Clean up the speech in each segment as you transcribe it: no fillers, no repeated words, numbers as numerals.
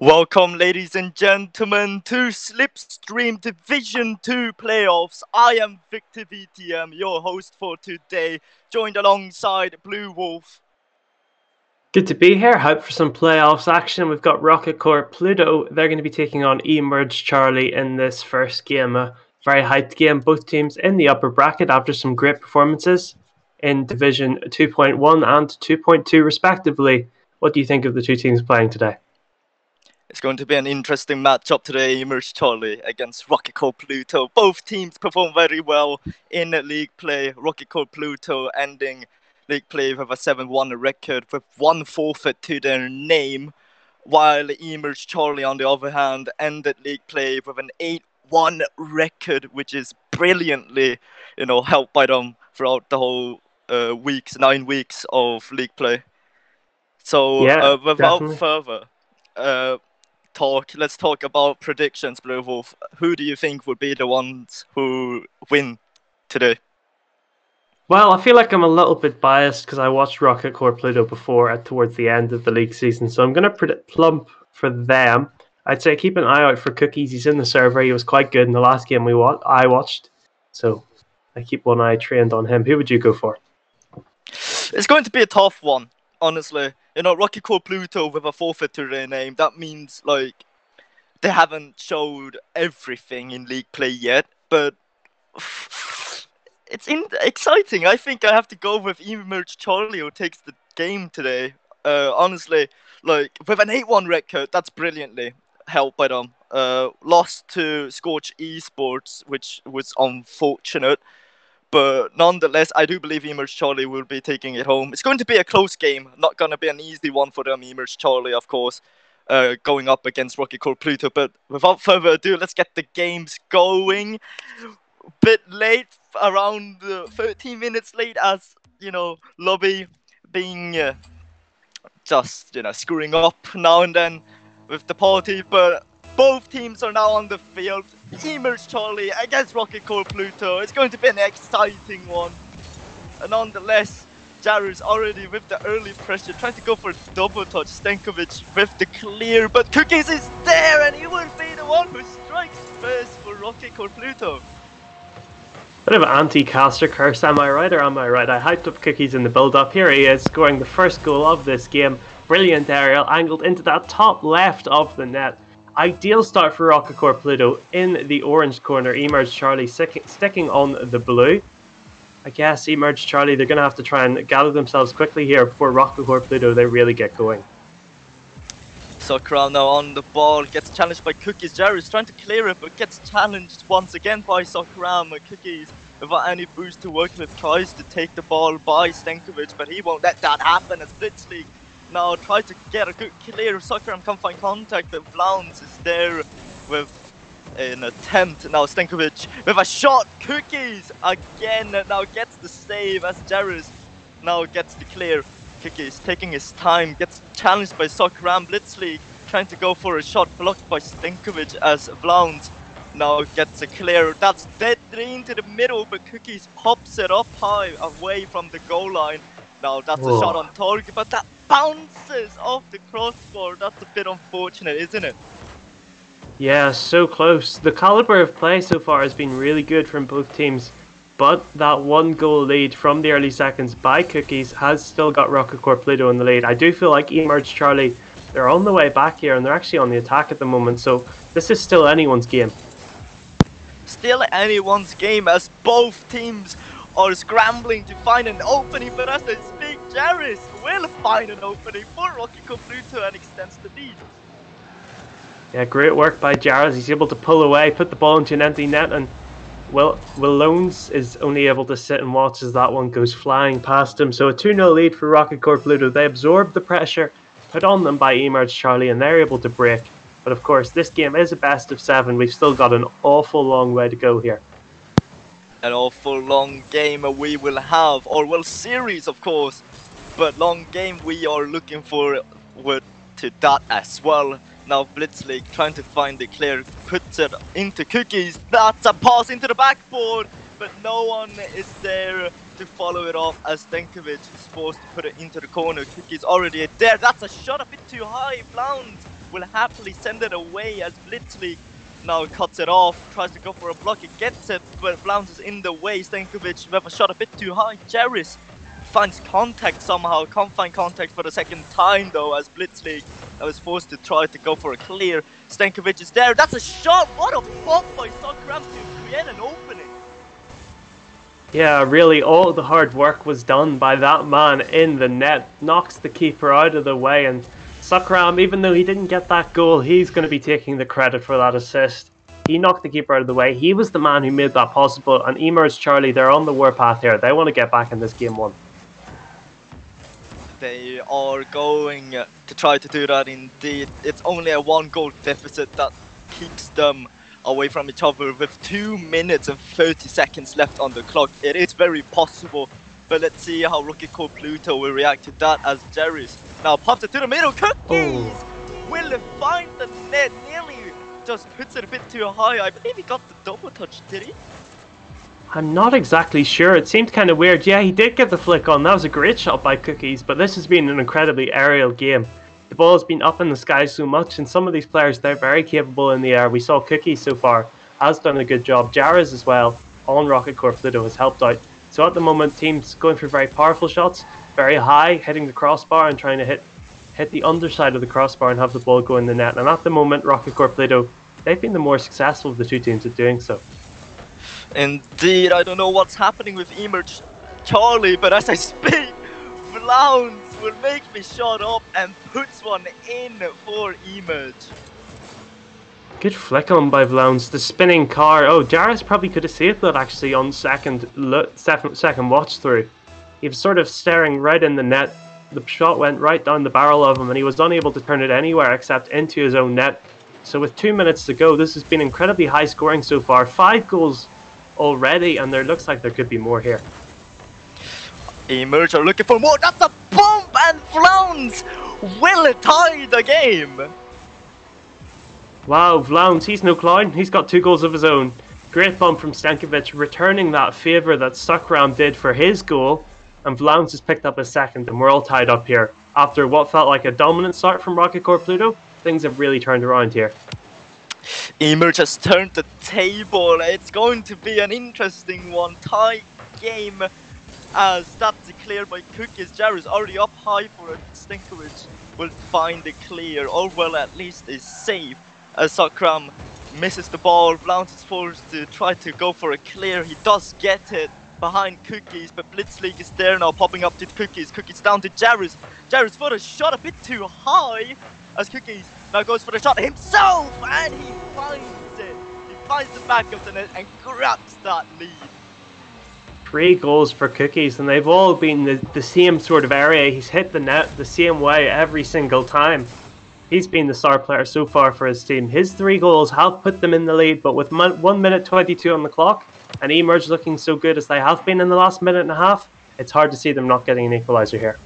Welcome, ladies and gentlemen, to Slipstream Division 2 playoffs. I am Victor VTM, your host for today, joined alongside Blue Wolf. Good to be here. Hyped for some playoffs action. We've got Rocket Corp Pluto. They're going to be taking on eMerge Charlie in this first game. A very hyped game. Both teams in the upper bracket after some great performances in Division 2.1 and 2.2 respectively. What do you think of the two teams playing today? It's going to be an interesting matchup today, eMerge Charlie against Rocket Corp Pluto. Both teams perform very well in league play. Rocket Corp Pluto ending league play with a 7-1 record with one forfeit to their name, while eMerge Charlie, on the other hand, ended league play with an 8-1 record, which is brilliantly, helped by them throughout the whole 9 weeks of league play. So, without definitely. further let's talk about predictions, Blue Wolf. Who do you think would be the ones who win today? Well, I feel like I'm a little bit biased because I watched Rocket Corp Pluto before towards the end of the league season, so I'm going to plump for them. I'd say keep an eye out for Cookies. He's in the server. He was quite good in the last game I watched, so I keep one eye trained on him. Who would you go for? It's going to be a tough one, honestly. Rocket Corp Pluto with a forfeit to their name, that means they haven't showed everything in league play yet, but it's exciting. I think I have to go with eMerge Charlie, who takes the game today. Honestly, with an 8-1 record, that's brilliantly helped by them. Lost to Scorch Esports, which was unfortunate. But nonetheless, I do believe eMerge Charlie will be taking it home. It's going to be a close game. Not going to be an easy one for them, eMerge Charlie, of course, going up against Rocket Corp Pluto. But without further ado, let's get the games going. Bit late, around 13 minutes late, as, Lobby being just, screwing up now and then with the party. But both teams are now on the field. eMerge Charlie against Rocket Corp Pluto. It's going to be an exciting one. And nonetheless, Jaru's already with the early pressure, trying to go for a double touch. Stankovic with the clear, but Cookies is there, and he will be the one who strikes first for Rocket Corp Pluto. Bit of an anti-caster curse, am I right or am I right? I hyped up Cookies in the build-up. Here he is, scoring the first goal of this game. Brilliant aerial, angled into that top left of the net. Ideal start for Rocket Corp Pluto in the orange corner. eMerge Charlie sticking on the blue. I guess eMerge Charlie, they're going to have to try and gather themselves quickly here before Rocket Corp Pluto, they really get going. Sokram now on the ball, gets challenged by Cookies. Jaru's trying to clear it, but gets challenged once again by Sokram. Cookies, without any boost to work with, tries to take the ball by Stankovic, but he won't let that happen as Blitzleague now try to get a good clear. Sokram can't find contact, but Vlauns is there with an attempt. Now Stankovic with a shot. Cookies again now gets the save as Jaru's now gets the clear. Cookies taking his time, gets challenged by Sokram. Blitzleague trying to go for a shot, blocked by Stankovic as Vlauns now gets a clear. That's deadly into the middle, but Cookies pops it up high away from the goal line. Now that's a shot on target, but that bounces off the crossbar. That's a bit unfortunate, isn't it? Yeah, so close. The caliber of play so far has been really good from both teams, but that one goal lead from the early seconds by Cookies has still got Rocket Corp Pluto in the lead. I do feel like eMerge Charlie, they're on the way back here and they're actually on the attack at the moment, so this is still anyone's game. Still anyone's game as both teams are scrambling to find an opening, but as they speak, Jarvis will find an opening for Rocket Corp Pluto and extends the lead. Yeah, great work by Jarvis. He's able to pull away, put the ball into an empty net, and Loans is only able to sit and watch as that one goes flying past him. So a 2-0 lead for Rocket Corp Pluto. They absorb the pressure put on them by eMerge Charlie, and they're able to break. But of course, this game is a best of 7. We've still got an awful long way to go here. An awful long game we will have, or well, series of course, but long game we are looking forward to that as well. Now Blitzleague trying to find the clear, puts it into Cookies. That's a pass into the backboard, but no one is there to follow it off as Stankovic is forced to put it into the corner. Cookies already there. That's a shot a bit too high. Flounds will happily send it away as Blitzleague now cuts it off, tries to go for a block, it gets it, but Vlauns is in the way. Stankovic with a shot a bit too high. Jarvis finds contact somehow, can't find contact for the second time though, as Blitzleague was forced to try to go for a clear. Stankovic is there, that's a shot! What a pop by Sokram to create an opening! Yeah, really, all the hard work was done by that man in the net. Knocks the keeper out of the way, and Sokram, even though he didn't get that goal, he's going to be taking the credit for that assist. He knocked the keeper out of the way. He was the man who made that possible, and eMerge Charlie, they're on the warpath here. They want to get back in this game one. They are going to try to do that indeed. It's only a 1-goal deficit that keeps them away from each other with 2 minutes and 30 seconds left on the clock. It is very possible, but let's see how Rocket Core Pluto will react to that as Jerry's now pops it to the middle. Cookies will find the net, nearly just puts it a bit too high. I believe he got the double touch, did he? I'm not exactly sure. It seemed kind of weird. Yeah, he did get the flick on. That was a great shot by Cookies, but this has been an incredibly aerial game. The ball has been up in the sky so much, and some of these players, they're very capable in the air. We saw Cookies so far has done a good job. Jaraz as well on Rocket Core Pluto has helped out. So at the moment, teams going for very powerful shots, very high, hitting the crossbar and trying to hit the underside of the crossbar and have the ball go in the net. And at the moment, Rocket Core Pluto, they've been the more successful of the two teams at doing so. Indeed, I don't know what's happening with eMerge Charlie, but as I speak, Vlauns will make me shut up and puts one in for eMerge. Good flick on by Vlauns. The spinning car. Oh, Jaris probably could have saved that actually on second watch through. He was sort of staring right in the net. The shot went right down the barrel of him, and he was unable to turn it anywhere except into his own net. So with 2 minutes to go, this has been incredibly high scoring so far. 5 goals already, and there looks like there could be more here. eMerge are looking for more. That's a bomb, and Vlauns will tie the game. Wow, Vlauns, he's no clown. He's got 2 goals of his own. Great bump from Stankovic, returning that favour that Sokram did for his goal. And Vlauns has picked up a second, and we're all tied up here. After what felt like a dominant start from Rocket Core Pluto, things have really turned around here. eMerge has turned the table. It's going to be an interesting one. Tie game as that's declared by Cookies. Jarvis already up high for it. Stankovic will find the clear, or well, at least is safe. As Sokram misses the ball, Vlauns is forced to try to go for a clear. He does get it behind Cookies, but Blitzleague is there now, popping up to Cookies. Cookies down to Jarvis. Jarvis for a shot a bit too high, as Cookies now goes for the shot himself, and he finds it. He finds the back of the net and grabs that lead. 3 goals for Cookies, and they've all been the same sort of area. He's hit the net the same way every single time. He's been the star player so far for his team. His 3 goals have put them in the lead, but with 1 minute 22 on the clock, and eMerge looking so good as they have been in the last minute and a half, it's hard to see them not getting an equaliser here.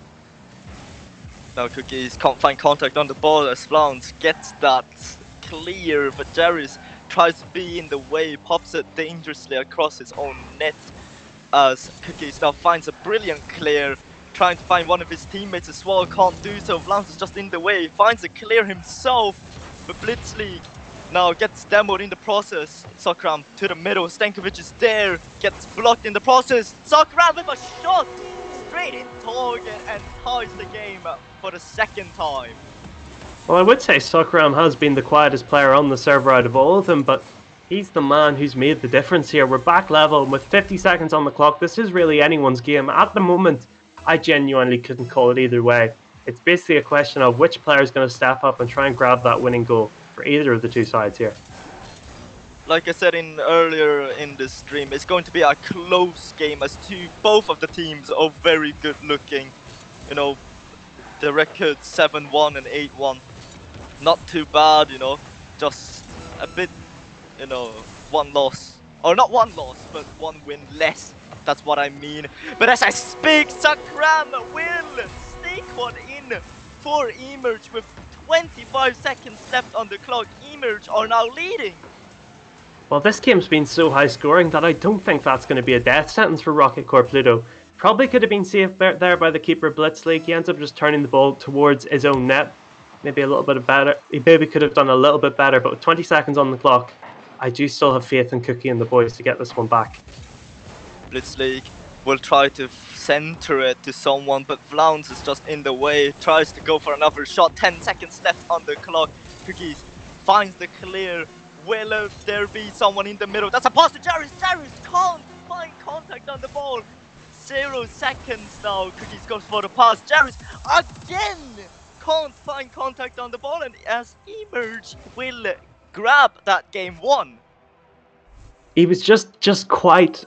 Now Cookies can't find contact on the ball as Vlauns gets that clear, but Jarvis tries to be in the way, pops it dangerously across his own net, as Cookies now finds a brilliant clear, trying to find one of his teammates as well, can't do so. Vlauns is just in the way, finds a clear himself, but Blitzleague now gets demoed in the process. Sokram to the middle, Stankovic is there, gets blocked in the process. Sokram with a shot straight in target and ties the game for the second time. Well, I would say Sokram has been the quietest player on the server out of all of them, but he's the man who's made the difference here. We're back level, and with 50 seconds on the clock, this is really anyone's game. At the moment, I genuinely couldn't call it either way. It's basically a question of which player is going to step up and try and grab that winning goal for either of the two sides here. Like I said earlier in the stream, it's going to be a close game as both of the teams are very good looking. You know, the record 7-1 and 8-1. Not too bad, you know, just a bit, you know, one loss. Or not one loss, but one win less. That's what I mean. But as I speak, Sokram will sneak one in for eMerge with 25 seconds left on the clock. eMerge are now leading. Well, this game's been so high scoring that I don't think that's going to be a death sentence for Rocket Core Pluto. Probably could have been saved there by the keeper Blitzleague. He ends up just turning the ball towards his own net. maybe a little bit better. He maybe could have done a little bit better, but with 20 seconds on the clock, I do still have faith in Cookie and the boys to get this one back. Blitz League will try to center it to someone, but Vlauns is just in the way, tries to go for another shot. 10 seconds left on the clock. Cookies finds the clear. Will there be someone in the middle? That's a pass to Jarvis. Jarvis can't find contact on the ball. 0 seconds now. Cookies goes for the pass. Jarvis again can't find contact on the ball, and as eMerge will grab that game 1. He was just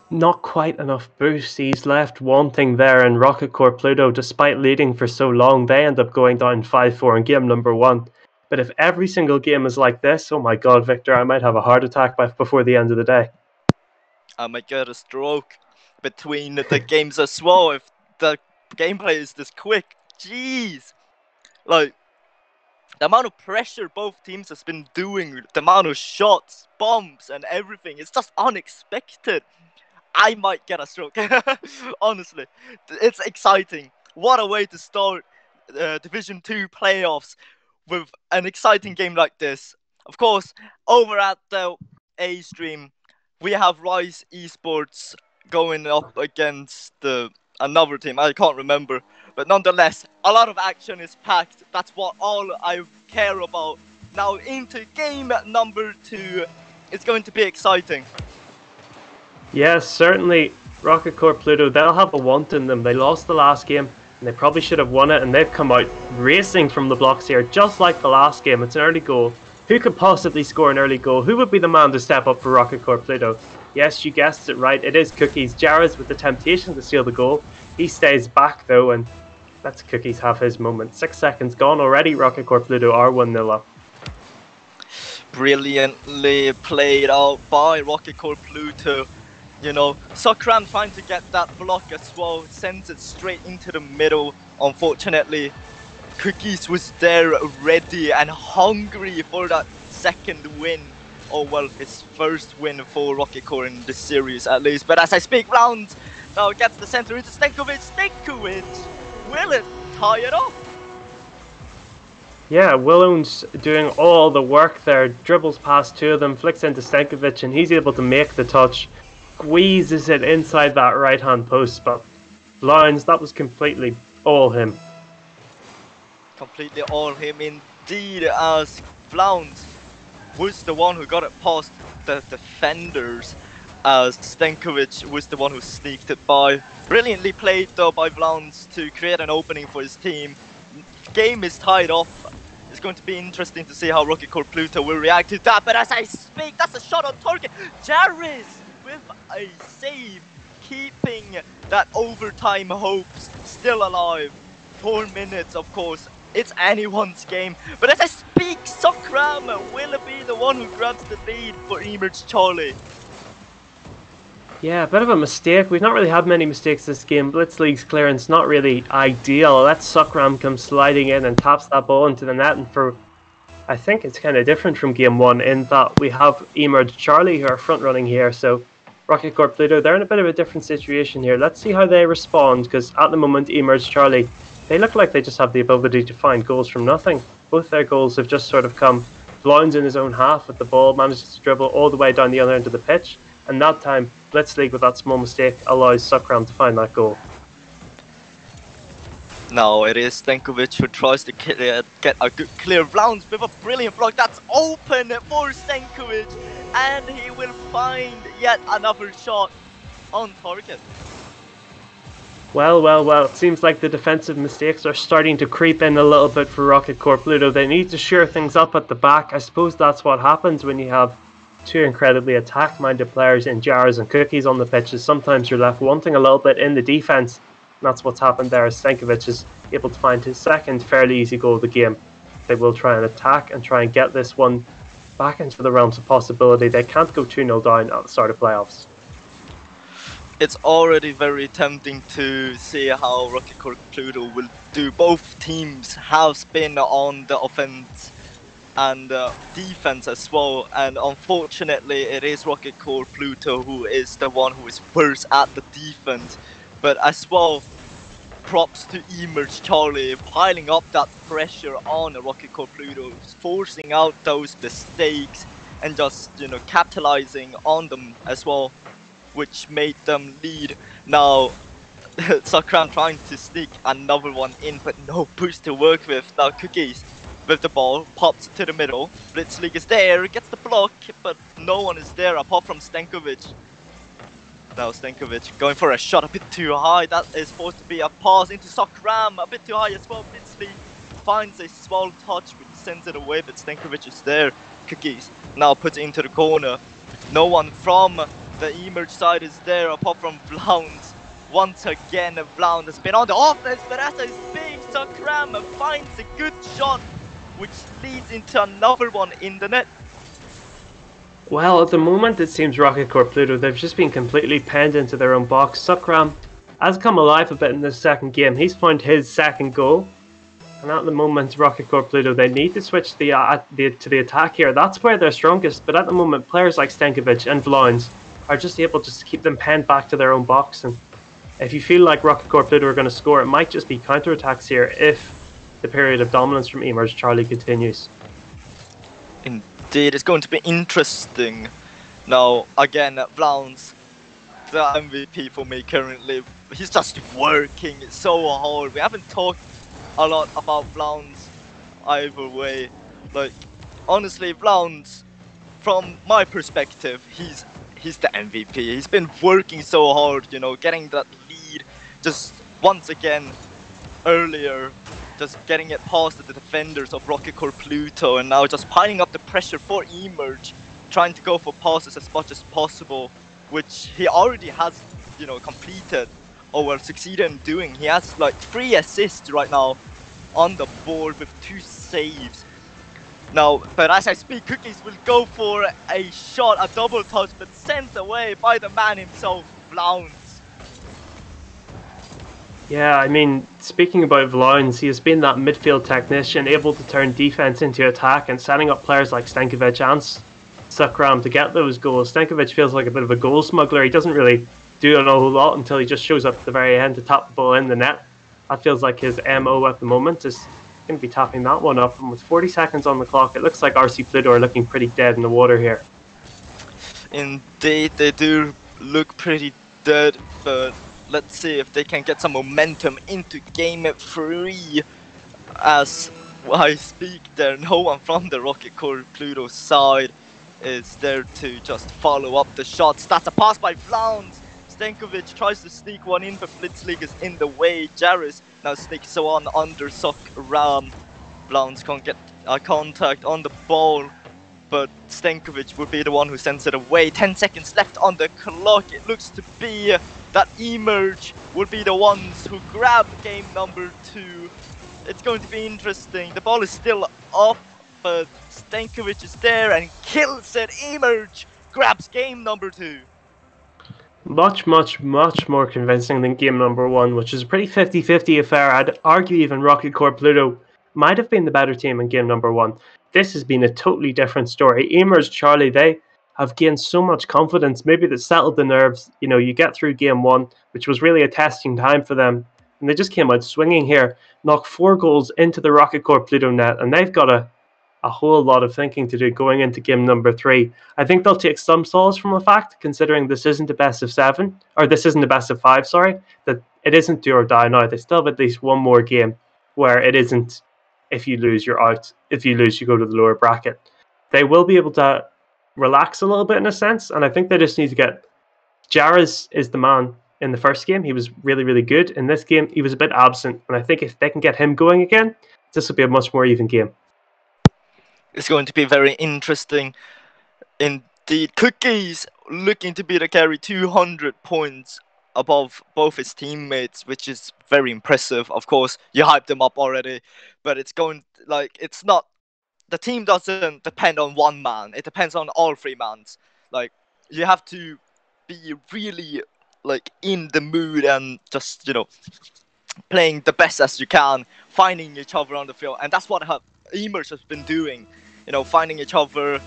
not quite enough boost. He's left wanting there, and Rocket Corps Pluto, despite leading for so long, they end up going down 5-4 in game number 1. But if every single game is like this, oh my god, Victor, I might have a heart attack before the end of the day. I might get a stroke between the games as well if the gameplay is this quick. Jeez! Like, the amount of pressure both teams has been doing, the amount of shots, bombs, and everything, it's just unexpected. I might get a stroke. Honestly, it's exciting. What a way to start Division 2 playoffs with an exciting game like this. Of course, over at the A stream, we have Rise Esports going up against another team. I can't remember. But nonetheless, a lot of action is packed. That's what all I care about. Now into game number 2. It's going to be exciting. Yes, certainly. Rocket Corps Pluto, they'll have a want in them. They lost the last game, and they probably should have won it, and they've come out racing from the blocks here, just like the last game. It's an early goal. Who could possibly score an early goal? Who would be the man to step up for Rocket Corps Pluto? Yes, you guessed it right. It is Cookies. Jared with the temptation to steal the goal. He stays back, though, and lets Cookies have his moment. 6 seconds gone already. Rocket Corps Pluto are 1-0 up. Brilliantly played out by Rocket Corps Pluto. You know, Sokram trying to get that block as well, sends it straight into the middle. Unfortunately, Cookies was there ready and hungry for that second win. Oh well, his first win for Rocket Corps in this series at least. But as I speak, round now gets the center into Stenkovic. Stenkovic will it tie it off? Yeah, Willow's doing all the work there. Dribbles past 2 of them, flicks into Stenkovic, and he's able to make the touch. Squeezes it inside that right hand post, but Lions, that was completely all him. Completely all him indeed, as Vlauns was the one who got it past the defenders, as Stenkovic was the one who sneaked it by. Brilliantly played though by Vlauns to create an opening for his team. Game is tied off. It's going to be interesting to see how Rocket Corps Pluto will react to that, but as I speak, that's a shot on target. Jarvis with a save, keeping that overtime hopes still alive. 4 minutes, of course, it's anyone's game. But as I speak, Sokram will be the one who grabs the lead for eMerge Charlie. Yeah, a bit of a mistake. We've not really had many mistakes this game. Blitz League's clearance not really ideal. Let Sokram come sliding in and taps that ball into the net, and for I think it's kind of different from game 1 in that we have eMerge Charlie who are front running here, so Rocket Corps Pluto, they're in a bit of a different situation here. Let's see how they respond, because at the moment eMerge Charlie, they look like they just have the ability to find goals from nothing. Both their goals have just sort of come. Blowns in his own half with the ball, manages to dribble all the way down the other end of the pitch, and that time Blitz League with that small mistake allows Sokram to find that goal. Now it is Stenkovic who tries to get a good clear. Vlauns with a brilliant block. That's open for Stenkovic, and he will find yet another shot on target. Well, it seems like the defensive mistakes are starting to creep in a little bit for Rocket Corps Pluto. They need to shore things up at the back. I suppose that's what happens when you have 2 incredibly attack-minded players in Jars and Cookies on the pitches. Sometimes you're left wanting a little bit in the defence. That's what's happened there, as Stenkovic is able to find his second fairly easy goal of the game. They will try and attack and try and get this one back into the realms of possibility. They can't go 2-0 down at the start of playoffs. It's already very tempting to see how Rocket Corps Pluto will do. Both teams have been on the offense and defense as well, and unfortunately it is Rocket Corps Pluto who is the one who is worse at the defense. But as well, props to eMerge Charlie, piling up that pressure on a Rocket Core Pluto, forcing out those mistakes and just, capitalizing on them as well, which made them lead. Now, Sakram trying to sneak another one in, but no boost to work with. Now, Cookies with the ball, pops to the middle. Blitzleague is there, gets the block, but no one is there apart from Stankovic. Now Stankovic going for a shot a bit too high. That is supposed to be a pass into Sakram, a bit too high as well. Blitzleague finds a small touch which sends it away, but Stankovic is there. Cookies now puts it into the corner. No one from the eMerge side is there apart from Vlauns. Once again, Vlaun has been on the offense, but as I speak, Sakram finds a good shot, which leads into another one in the net. Well, at the moment it seems Rocket Core Pluto, they've just been completely penned into their own box. Sakram has come alive a bit in this second game. He's found his second goal. And at the moment, Rocket Core Pluto, they need to switch to the attack here. That's where they're strongest. But at the moment, players like Stankovic and Vlauns are just able to keep them penned back to their own box. And if you feel like Rocket Core Pluto are going to score, it might just be counterattacks here if the period of dominance from eMerge Charlie continues. Indeed, it's going to be interesting. Now, again, Vlauns, the MVP for me currently. He's just working so hard. We haven't talked a lot about Vlauns either way. Like, honestly, Vlauns, from my perspective, he's the MVP. He's been working so hard, getting that lead. Just once again, earlier, just getting it past the defenders of Rocket Core Pluto, and now just piling up the pressure for eMerge, trying to go for passes as much as possible, which he already has, completed or succeeded in doing. He has like 3 assists right now on the board with 2 saves. Now, but as I speak, Cookies will go for a shot, a double touch, but sent away by the man himself, Vlauns. Yeah, I mean, speaking about Vlauns, he has been that midfield technician, able to turn defense into attack and setting up players like Stankovic and Sakram to get those goals. Stankovic feels like a bit of a goal smuggler. He doesn't really do a whole lot until he just shows up at the very end to tap the ball in the net. That feels like his MO at the moment, is going to be tapping that one up. And with 40 seconds on the clock, it looks like RC Pluto are looking pretty dead in the water here. Indeed, they do look pretty dead, but let's see if they can get some momentum into game 3. As I speak there, no one from the Rocket Core Pluto side is there to just follow up the shots. That's a pass by Vlauns. Stankovic tries to sneak one in, but Blitzleague is in the way. Jarvis now sneaks on under Sakram. Vlauns can't get a contact on the ball, but Stankovic will be the one who sends it away. 10 seconds left on the clock. It looks to be that eMerge will be the ones who grab game number 2. It's going to be interesting. The ball is still up, but Stankovic is there and kills it. eMerge grabs game number 2. Much more convincing than game number 1, which is a pretty 50-50 affair. I'd argue even Rocket Core Pluto might have been the better team in game number 1. This has been a totally different story. eMerge Charlie, they have gained so much confidence. Maybe that settled the nerves. You get through game 1, which was really a testing time for them, and they just came out swinging here, knocked 4 goals into the Rocket Core Pluto net, and they've got a whole lot of thinking to do going into game number 3. I think they'll take some solace from the fact, considering this isn't a best of 7, or this isn't a best of 5, sorry, that it isn't do or die now. They still have at least one more game where it isn't, if you lose, you're out. If you lose, you go to the lower bracket. They will be able to relax a little bit in a sense, and I think they just need to get... Jarez is the man in the first game. He was really, really good. In this game, he was a bit absent, and I think if they can get him going again, this will be a much more even game. It's going to be very interesting indeed. Cookies looking to be the carry 200 points above both his teammates, which is very impressive. Of course, you hyped them up already, but it's not, the team doesn't depend on one man. It depends on all 3 mans. Like, you have to be really in the mood and just, playing the best as you can, finding each other on the field, and that's what eMerge has been doing. Finding each other,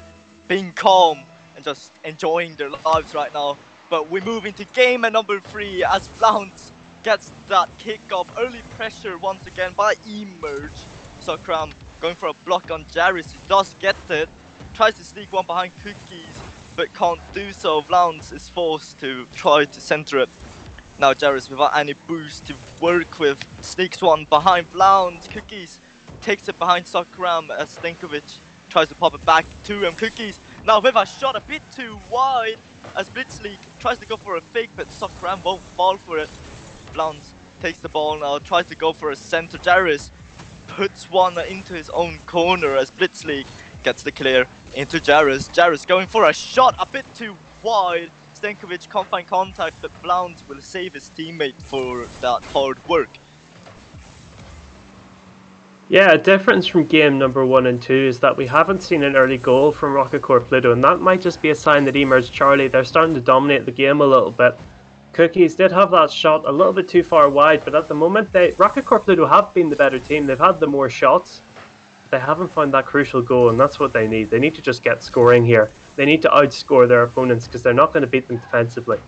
being calm, and just enjoying their lives right now. But we move into game number 3 as Vlauns gets that kick off. Early pressure once again by eMerge. Sakram going for a block on Jarvis. He does get it. Tries to sneak one behind Cookies, but can't do so. Vlaunz is forced to try to center it. Now Jarvis, without any boost to work with, sneaks one behind Vlaunz. Cookies takes it behind Sakram as Stenkovic tries to pop it back to him. Cookies now with a shot a bit too wide as Blitzleague tries to go for a fake, but Sakram won't fall for it. Vlaunz takes the ball now, tries to go for a center. Jarvis puts one into his own corner as Blitzleague gets the clear into Jarvis. Jarvis going for a shot a bit too wide. Stenkovic can't find contact, but Vlaunz will save his teammate for that hard work. Yeah, a difference from game number 1 and 2 is that we haven't seen an early goal from Rocket Corps Pluto, and that might just be a sign that eMerge Charlie, they're starting to dominate the game a little bit. Cookies did have that shot a little bit too far wide, but at the moment Rocket Corps Pluto have been the better team. They've had the more shots. They haven't found that crucial goal, and that's what they need. They need to just get scoring here. They need to outscore their opponents because they're not going to beat them defensively.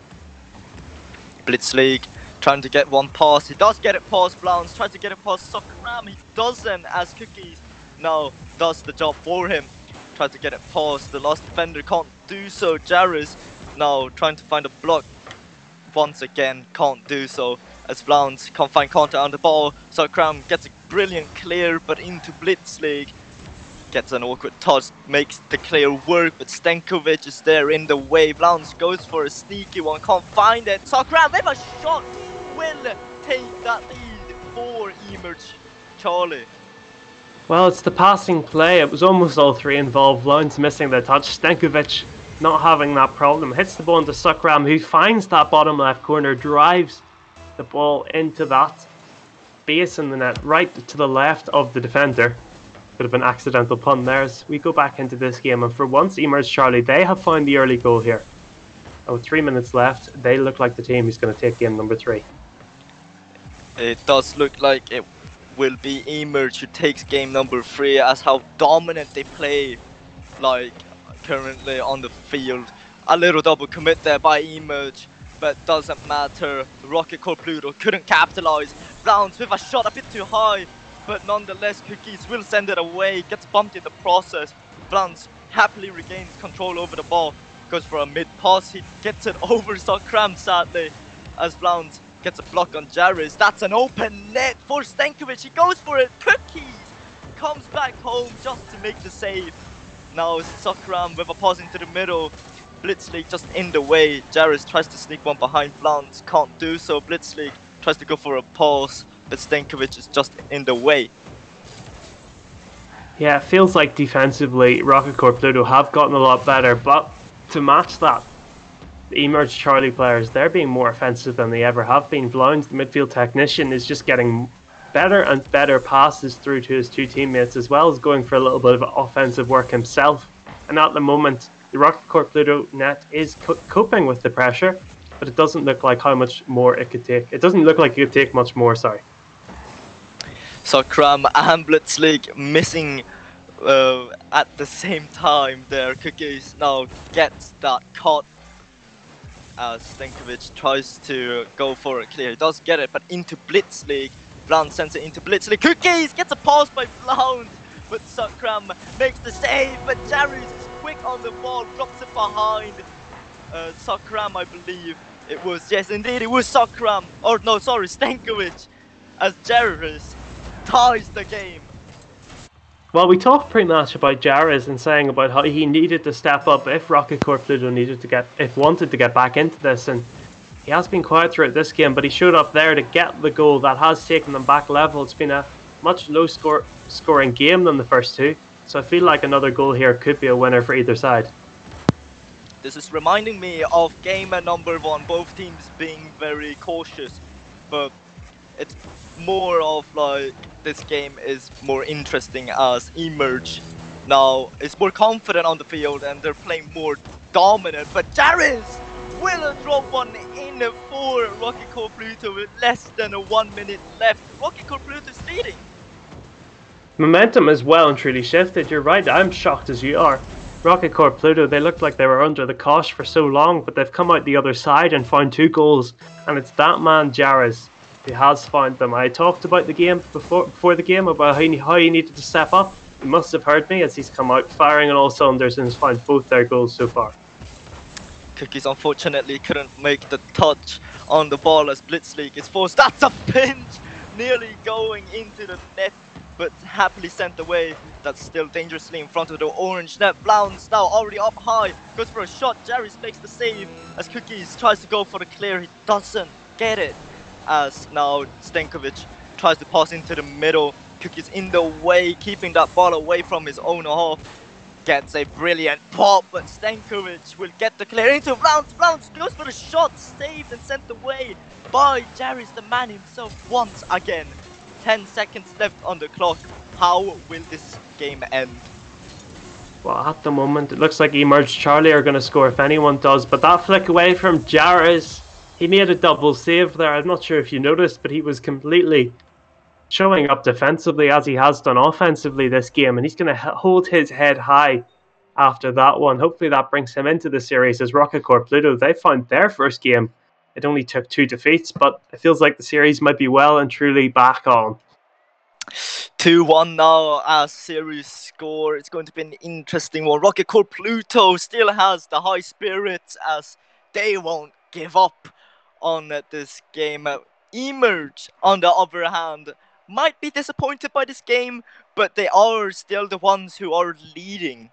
Blitzleague trying to get one pass. He does get it past Vlaunz. Tries to get it past Sakram. He doesn't, as Cookies now does the job for him. Tries to get it past the last defender. Can't do so. Jarvis now trying to find a block. Once again, can't do so as Vlaunz can't find contact on the ball. Sakram gets a brilliant clear, but into Blitzleague. Gets an awkward touch, makes the clear work, but Stenkovic is there in the way. Vlaunz goes for a sneaky one, can't find it. Sakram with a shot will take that lead for eMerge Charlie. Well, it's the passing play. It was almost all three involved. Vlaunz missing the touch. Stenkovic not having that problem. Hits the ball into Sakram, who finds that bottom left corner, drives the ball into that base in the net, right to the left of the defender. Bit of an accidental pun there as we go back into this game, and for once eMerge Charlie, they have found the early goal here. And with 3 minutes left, they look like the team who's going to take game number 3. It does look like it will be eMerge who takes game number 3, as how dominant they play like currently on the field. A little double commit there by eMerge, but doesn't matter. Rocket Corps Pluto couldn't capitalize. Vlaunz with a shot a bit too high, but nonetheless Cookies will send it away, gets bumped in the process. Vlaunz happily regains control over the ball, goes for a mid pass, he gets it over Sakram sadly, as Vlaunz gets a block on Jarvis. That's an open net for Stenkovic, he goes for it. Cookies comes back home just to make the save. Now Sakram with a pass into the middle. Blitzleague just in the way. Jarvis tries to sneak one behind Vlaunz, can't do so. Blitzleague tries to go for a pass, but Stenkovic is just in the way. Yeah, it feels like defensively Rocket Corps Pluto have gotten a lot better, but to match that, the eMerge Charlie players, they're being more offensive than they ever have been. Vlaunz, the midfield technician, is just getting better and better passes through to his two teammates, as well as going for a little bit of offensive work himself. And at the moment, the Rocket Corps Pluto net is coping with the pressure, but it doesn't look like how much more it could take. It doesn't look like it could take much more, sorry. Sakram and Blitzleague missing at the same time there. Cookies now gets that cut as Stenkovic tries to go for a clear. He does get it, but into Blitzleague. Vlaunz sends it into Blitzleague. Cookies gets a pass by Vlaunz, but Sakram makes the save, but Jarvis is quick on the ball, drops it behind Sakram, I believe it was. Yes, indeed, it was Sakram. Or no, sorry, Stenkovic, as Jarvis ties the game. Well, we talked pre-match about Jarvis and saying about how he needed to step up if Rocket Corps Pluto wanted to get back into this, and he has been quiet throughout this game, but he showed up there to get the goal that has taken them back level. It's been a much low-scoring game than the first two, so I feel like another goal here could be a winner for either side. This is reminding me of game number 1, both teams being very cautious, but it's more of like this game is more interesting as eMerge now is more confident on the field and they're playing more dominant, but Jarvis will drop one in for Rocket Corps Pluto with less than 1 minute left. Rocket Corps Pluto is leading. Momentum is well and truly shifted, you're right, I'm shocked as you are. Rocket Corps Pluto, they looked like they were under the cosh for so long, but they've come out the other side and found 2 goals, and it's that man Jarvis He has found them. I talked about the game before the game about how he needed to step up. He must have heard me as he's come out firing on all cylinders and has found both their goals so far. Cookies unfortunately couldn't make the touch on the ball as Blitzleague is forced. That's a pinch! Nearly going into the net, but happily sent away. That's still dangerously in front of the orange net. Blounds now already up high, goes for a shot. Jarvis makes the save as Cookies tries to go for the clear. He doesn't get it as now Stankovic tries to pass into the middle. Cookies in the way, keeping that ball away from his own half. Gets a brilliant pop, but Stankovic will get the clear into Blounds. Blounds goes for the shot, saved and sent away by Jarvis, the man himself, once again. 10 seconds left on the clock. How will this game end? Well, at the moment, it looks like eMerge Charlie are going to score if anyone does, but that flick away from Jarvis, he made a double save there. I'm not sure if you noticed, but he was completely showing up defensively as he has done offensively this game, and he's going to hold his head high after that one. Hopefully that brings him into the series as Rocket Corps Pluto, they found their first game. It only took 2 defeats, but it feels like the series might be well and truly back on. 2-1 now as series score. It's going to be an interesting one. Rocket Corps Pluto still has the high spirits as they won't give up on this game. eMerge, on the other hand, might be disappointed by this game, but they are still the ones who are leading.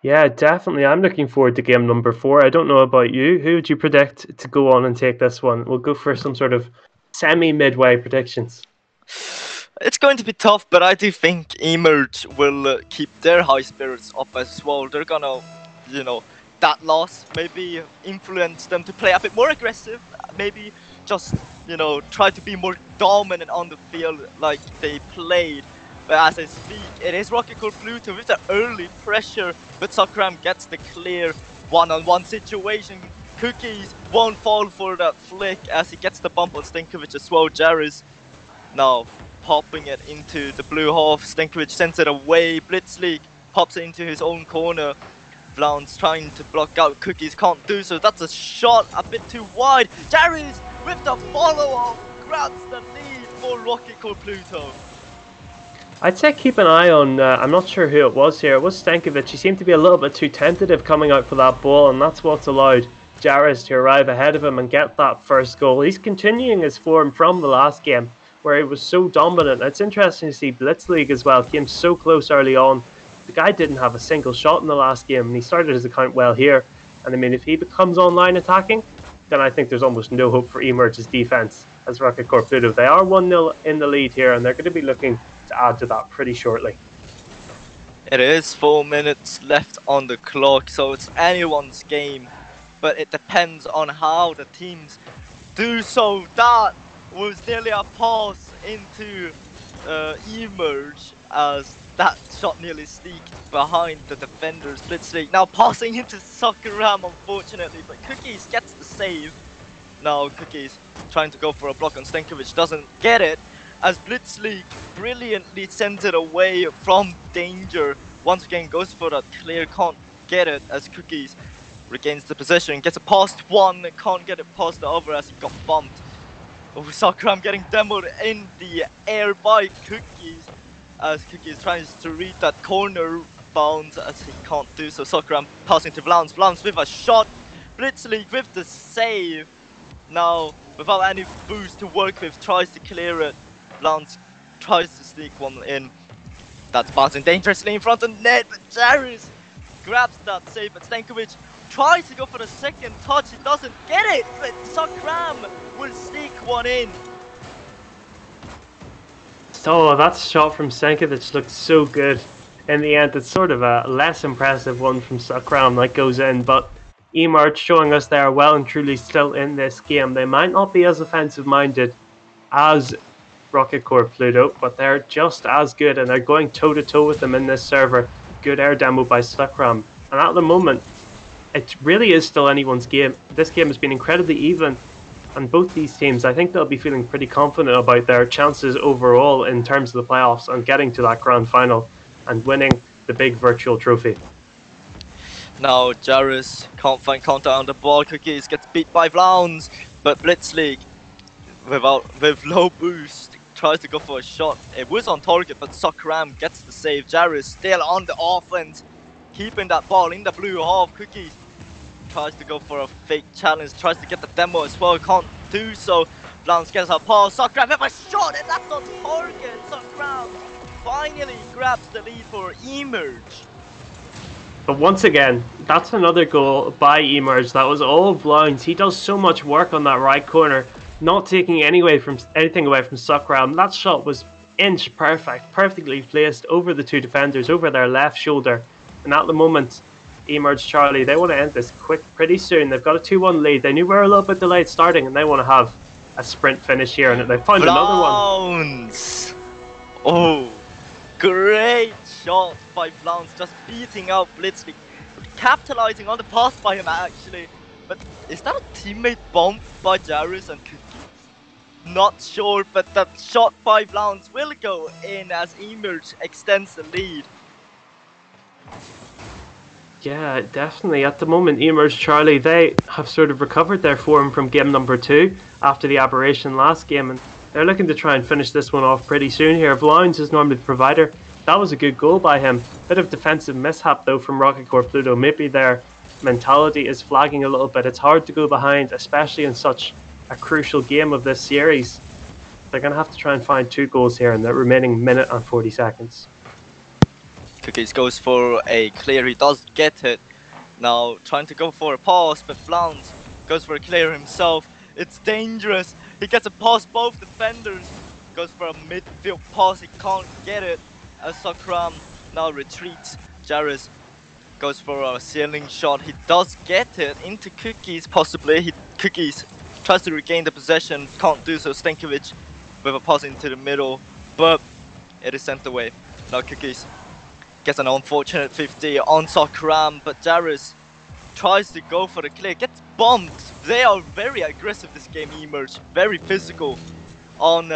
Yeah, definitely. I'm looking forward to game number 4. I don't know about you. Who would you predict to go on and take this one? We'll go for some sort of semi-midway predictions. It's going to be tough, but I do think eMerge will keep their high spirits up as well. They're gonna, that loss maybe influence them to play a bit more aggressive, maybe just, try to be more dominant on the field like they played. But as I speak, it is Rocket Corps Pluto with the early pressure, but Sakram gets the clear one-on-one situation. Cookies won't fall for that flick as he gets the bump on Stankovic as well. Jarvis now popping it into the blue half. Stankovic sends it away. Blitzleague pops it into his own corner. Blounds trying to block out. Cookies can't do so. That's a shot a bit too wide. Jarvis with the follow-up grabs the lead for Rocket Corps Pluto. I'd say keep an eye on, I'm not sure who it was here, it was Stankovic. He seemed to be a little bit too tentative coming out for that ball, and that's what's allowed Jarvis to arrive ahead of him and get that first goal. He's continuing his form from the last game, where he was so dominant. It's interesting to see Blitzleague as well, came so close early on. The guy didn't have a single shot in the last game, and he started his account well here. And I mean, if he becomes online attacking, then I think there's almost no hope for eMerge's defence as Rocket Corps Pluto. They are 1-0 in the lead here, and they're going to be looking to add to that pretty shortly. It is 4 minutes left on the clock, so it's anyone's game, but it depends on how the teams do so. That was nearly a pass into eMerge as that shot nearly sneaked behind the defenders. Blitzleague now passing into Sakram, unfortunately, but Cookies gets the save. Now Cookies trying to go for a block on Stankovic, doesn't get it, as Blitzleague brilliantly sends it away from danger. Once again goes for that clear, can't get it as Cookies regains the possession, gets it past one, can't get it past the other as he got bumped. Oh, Sakram getting demoed in the air by Cookies as Cookies tries to read that corner bounce as he can't do so. Sakram passing to Blounds, Blounds with a shot, Blitzleague with the save. Now without any boost to work with, tries to clear it. Blounds tries to sneak one in. That's bouncing dangerously in front of net, but Jarvis grabs that save, but Stankovic tries to go for the second touch. He doesn't get it, but Sakram will sneak one in. So that shot from Stankovic looked so good. In the end, it's sort of a less impressive one from Sakram that goes in, but eMerge showing us they are well and truly still in this game. They might not be as offensive minded as Rocket Corps Pluto, but they're just as good, and they're going toe-to-toe with them in this server. Good air demo by Sakram, and at the moment it really is still anyone's game. This game has been incredibly even, and both these teams, I think they'll be feeling pretty confident about their chances overall in terms of the playoffs and getting to that grand final and winning the big virtual trophy. Now Jarus can't find counter on the ball. Cookies gets beat by Vlounds, but Blitzleague with low boost tries to go for a shot. It was on target, but Sokram gets the save. Jarus still on the offense, keeping that ball in the blue half. Cookies tries to go for a fake challenge, tries to get the demo as well, can't do so. Vlounds gets a pass, Sokram with a shot, and that's on target. Sokram finally grabs the lead for eMerge. But once again, that's another goal by eMerge. That was all Vlounds. He does so much work on that right corner, not taking anything away from Sokram. That shot was inch perfect, perfectly placed over the two defenders, over their left shoulder. And at the moment, eMerge Charlie, they want to end this quick, pretty soon. They've got a 2-1 lead. They knew we were a little bit delayed starting, and they want to have a sprint finish here. And they found another one. Oh, great shot by Vlounds, just beating out Blitzleague, capitalizing on the pass by him actually. But is that a teammate bomb by Jarus and Cookies? Not sure, but that shot by Vlounds will go in as eMerge extends the lead. Yeah, definitely. At the moment, eMerge Charlie, they have sort of recovered their form from game number 2 after the aberration last game, and they're looking to try and finish this one off pretty soon here. Vlounds is normally the provider. That was a good goal by him. Bit of defensive mishap though from Rocket Corps Pluto. Maybe their mentality is flagging a little bit. It's hard to go behind, especially in such a crucial game of this series. They're going to have to try and find 2 goals here in the remaining minute and 40 seconds. Cookies goes for a clear, he does get it. Now trying to go for a pass, but Vlounds goes for a clear himself. It's dangerous. He gets a pass both defenders. Goes for a midfield pass, he can't get it. As Sokram now retreats. Jarus goes for a ceiling shot. He does get it into Cookies possibly. Cookies tries to regain the possession, can't do so. Stankovic with a pass into the middle, but it is sent away. Now Cookies gets an unfortunate 50 on Sokram, but Jarus tries to go for the clear, gets bombed. They are very aggressive this game, eMerge, very physical on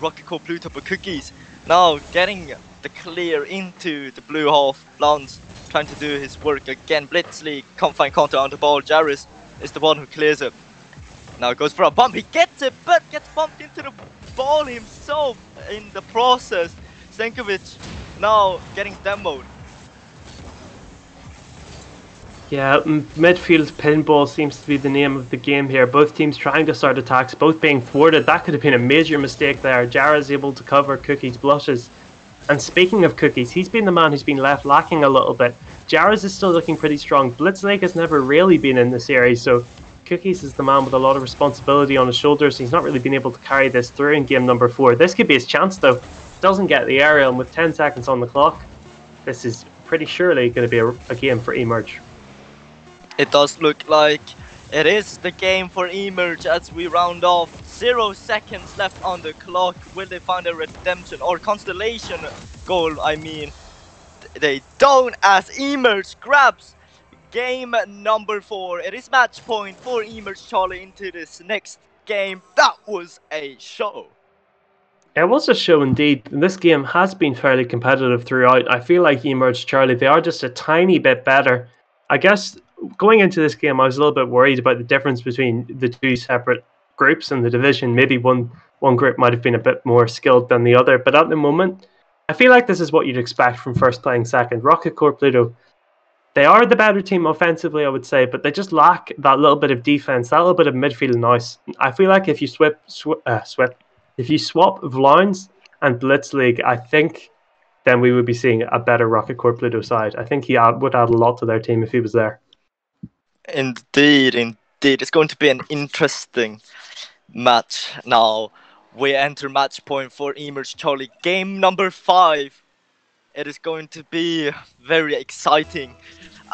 Rocket Corps Pluto, but Cookies now getting the clear into the blue half. Vlounds trying to do his work again. Blitzleague can't find counter on the ball. Jarus is the one who clears it. Now goes for a bump. He gets it, but gets bumped into the ball himself in the process. Stankovic now getting demoed. Yeah, midfield pinball seems to be the name of the game here. Both teams trying to start attacks, both being thwarted. That could have been a major mistake there. Jara's able to cover Cookies' blushes. And speaking of Cookies, he's been the man who's been left lacking a little bit. Jara's is still looking pretty strong. Blitzleague has never really been in the series, so Cookies is the man with a lot of responsibility on his shoulders. He's not really been able to carry this through in game number 4. This could be his chance though. Doesn't get the aerial, and with 10 seconds on the clock, this is pretty surely going to be a game for eMerge. It does look like it is the game for eMerge as we round off. 0 seconds left on the clock. Will they find a redemption or constellation goal? I mean, they don't, as eMerge grabs game number 4. It is match point for eMerge Charlie into this next game. That was a show. It was a show indeed. This game has been fairly competitive throughout. I feel like eMerge Charlie, they are just a tiny bit better. I guess going into this game, I was a little bit worried about the difference between the two separate groups in the division. Maybe one group might have been a bit more skilled than the other. But at the moment, I feel like this is what you'd expect from first playing second. Rocket Corps Pluto, they are the better team offensively, I would say, but they just lack that little bit of defense, that little bit of midfield noise. I feel like if you swap Vlounds and Blitzleague, I think then we would be seeing a better Rocket Corps Pluto side. I think he would add a lot to their team if he was there. Indeed. It's going to be an interesting match. Now, we enter match point for eMerge Charlie. Game number 5. It is going to be very exciting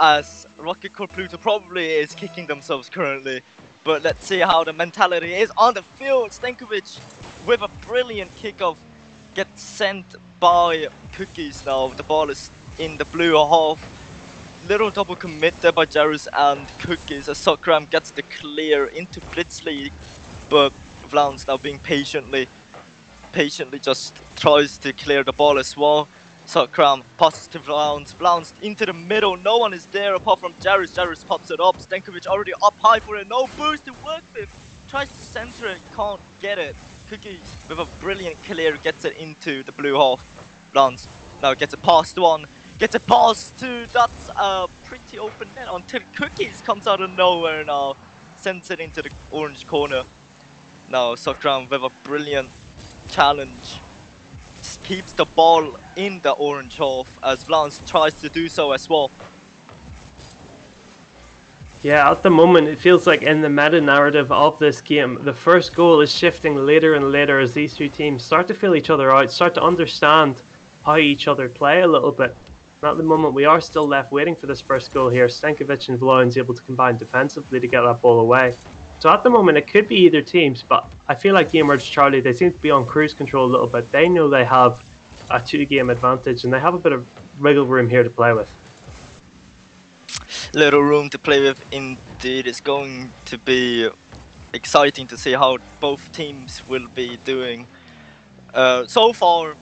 as Rocket Corps Pluto probably is kicking themselves currently. But let's see how the mentality is on the field. Stankovic with a brilliant kickoff gets sent by Cookies now. The ball is in the blue half. Little double commit there by Jarus and Cookies as Sokram gets the clear into Blitzleague. But Vlounds now being patiently just tries to clear the ball as well. Sokram passes to Vlauns. Vlauns into the middle. No one is there apart from Jarus. Jarus pops it up. Stankovic already up high for it. No boost to work with. Tries to center it. Can't get it. Cookies with a brilliant clear gets it into the blue half. Vlauns now gets it past one. Gets it past two. That's a pretty open net until Cookies comes out of nowhere now. Sends it into the orange corner. Now Sokram with a brilliant challenge. Keeps the ball in the orange half as Vlauns tries to do so as well. Yeah, at the moment it feels like in the meta narrative of this game, the first goal is shifting later and later as these two teams start to feel each other out, start to understand how each other play a little bit. And at the moment we are still left waiting for this first goal here. Stankovic and Vlauns able to combine defensively to get that ball away. So at the moment it could be either teams, but I feel like eMerge Charlie, they seem to be on cruise control a little bit. They know they have a 2-game advantage and they have a bit of wiggle room here to play with. Little room to play with indeed. It's going to be exciting to see how both teams will be doing. So far,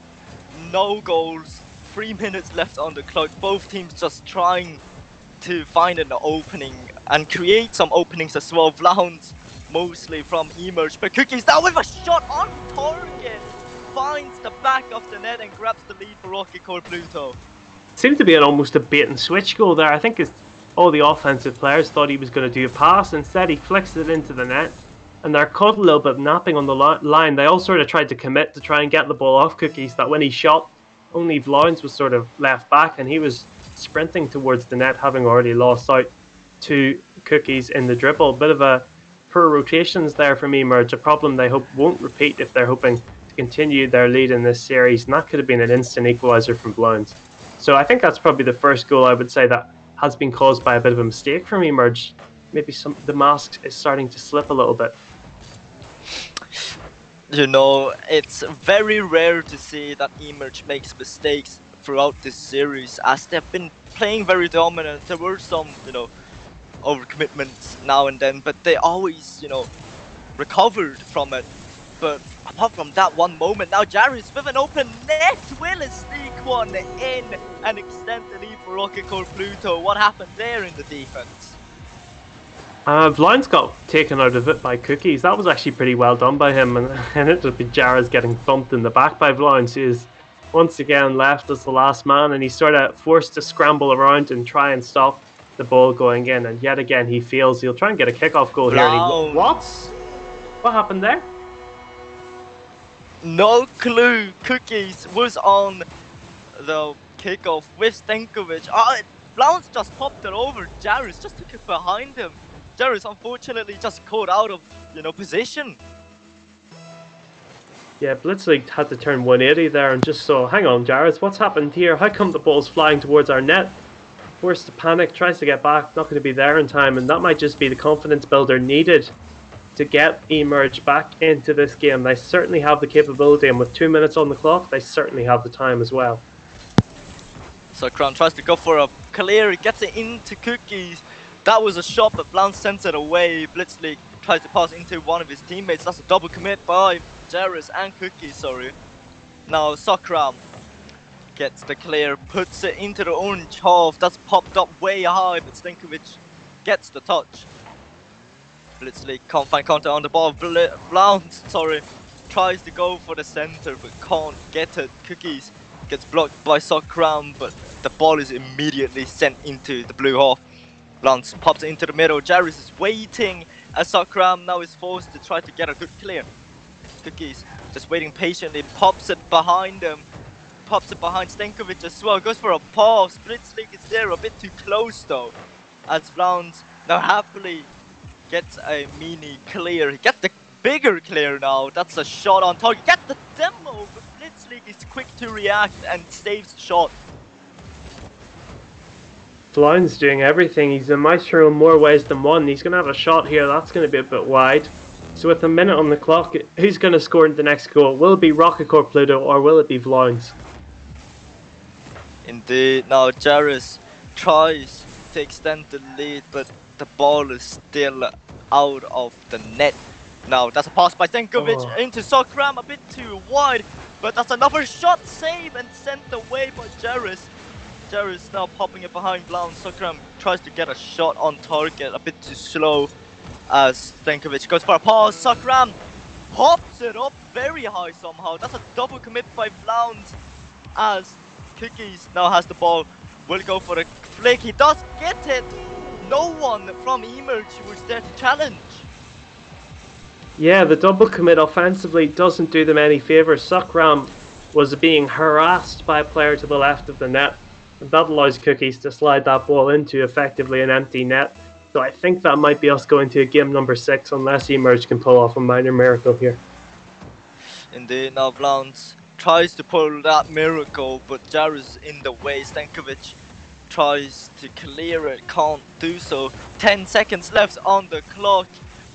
no goals, 3 minutes left on the clock. Both teams just trying to find an opening and create some openings as well. Vlauns mostly from eMerge, but Cookies now with a shot on target finds the back of the net and grabs the lead for Rocket Core Pluto. Seemed to be almost a bait and switch goal there. I think all the offensive players thought he was going to do a pass. Instead he flicks it into the net and they're caught a little bit napping on the line. They all sort of tried to commit to try and get the ball off Cookies, that when he shot only Vlauns was sort of left back and he was sprinting towards the net, having already lost out to Cookies in the dribble. Bit of a poor rotations there from eMerge, a problem they hope won't repeat if they're hoping to continue their lead in this series, and that could have been an instant equaliser from Vlauns. So I think that's probably the first goal I would say that has been caused by a bit of a mistake from eMerge. Maybe the mask is starting to slip a little bit. You know, it's very rare to see that eMerge makes mistakes throughout this series, as they've been playing very dominant. There were some, overcommitments now and then, but they always, recovered from it. But apart from that one moment, now Jarus with an open net will sneak one in and extend the lead for Rocket Core Pluto. What happened there in the defense? Vlauns got taken out of it by Cookies. That was actually pretty well done by him, and it would be Jarus getting thumped in the back by Vlauns, who is once again left as the last man, and he's sort of forced to scramble around and try and stop the ball going in, and yet again he fails. He'll try and get a kickoff goal here. What happened there? No clue. Cookies was on the kickoff with Stankovic. Vlauns just popped it over. Jarus just took it behind him. Jarus unfortunately just caught out of position. Yeah, Blitzleague had to turn 180 there and just saw, hang on Jarus, what's happened here? How come the ball's flying towards our net? Forced to panic, tries to get back, not going to be there in time, and that might just be the confidence builder needed to get eMerge back into this game. They certainly have the capability, and with 2 minutes on the clock, they certainly have the time as well. So Crown tries to go for a clear, he gets it into Cookies. That was a shot, but Vlauns sends it away. Blitzleague tries to pass into one of his teammates. That's a double commit by Jarus and Cookies, sorry. Now Sokram gets the clear, puts it into the orange half. That's popped up way high, but Stankovic gets the touch. Blitzleague can't find contact on the ball. Vlauns, tries to go for the center, but can't get it. Cookies gets blocked by Sokram, but the ball is immediately sent into the blue half. Vlauns pops it into the middle. Jarus is waiting as Sokram now is forced to try to get a good clear. Cookies just waiting patiently, pops it behind him. Pops it behind Stankovic as well, goes for a pass. Blitzleague is there a bit too close though, as Vlauns now happily gets a mini clear. He gets the bigger clear now. That's a shot on target. Gets the demo, but Blitzleague is quick to react and saves the shot. Vlauns doing everything. He's a maestro in more ways than one. He's going to have a shot here. That's going to be a bit wide. So with a minute on the clock, who's going to score the next goal? Will it be Rocket Core Pluto or will it be Vlauns? Indeed. Now Jarus tries to extend the lead, but the ball is still out of the net. Now that's a pass by Stankovic into Sokram, a bit too wide. But that's another shot save and sent away by Jarvis. Jarvis now popping it behind Blount. Sakram tries to get a shot on target, a bit too slow as Stankovic goes for a pause. Sakram pops it up very high somehow. That's a double commit by Blount as Cookies now has the ball. Will go for a flick. He does get it. No one from eMerge was there to challenge. Yeah, the double commit offensively doesn't do them any favours. Sakram was being harassed by a player to the left of the net, and that allows Cookies to slide that ball into effectively an empty net. So I think that might be us going to game number 6 unless eMerge can pull off a minor miracle here. Indeed, now Blount tries to pull that miracle, but Jarvis in the way. Stankovic tries to clear it, can't do so. 10 seconds left on the clock.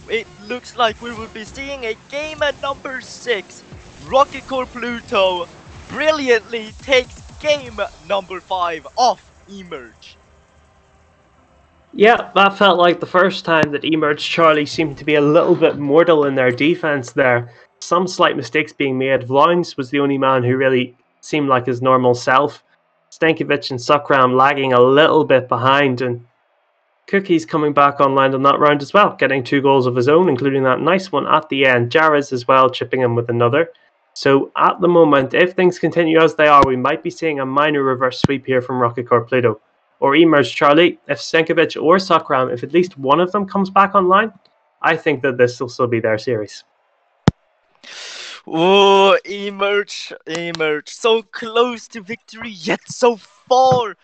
It looks like we will be seeing a game at number 6. Rocket Core Pluto brilliantly takes game number 5 off eMerge. Yeah, that felt like the first time that eMerge Charlie seemed to be a little bit mortal in their defense there. Some slight mistakes being made. Vlowns was the only man who really seemed like his normal self. Stankovic and Sakram lagging a little bit behind, and Cookies coming back online on that round as well, getting 2 goals of his own, including that nice one at the end. Jarvis as well chipping in with another. So at the moment, if things continue as they are, we might be seeing a minor reverse sweep here from Rocket Core Pluto. Or eMerge Charlie, if Stankovic or Sakram, if at least one of them comes back online, I think that this will still be their series. Oh, eMerge, so close to victory yet so far.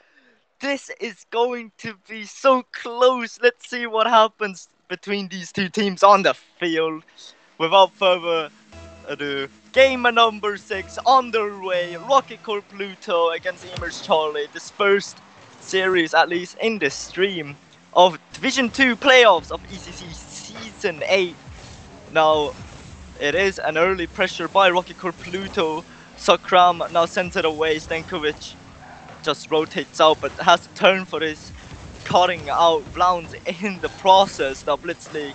This is going to be so close. Let's see what happens between these two teams on the field. Without further ado, game number 6 underway. Rocket Core Pluto against eMerge Charlie. This first series, at least in the stream, of Division 2 playoffs of ECC Season 8. Now, it is an early pressure by Rocket Core Pluto. Sakram now sends it away. Stankovic just rotates out, but has to turn for this, cutting out Blount in the process. Now Blitzleague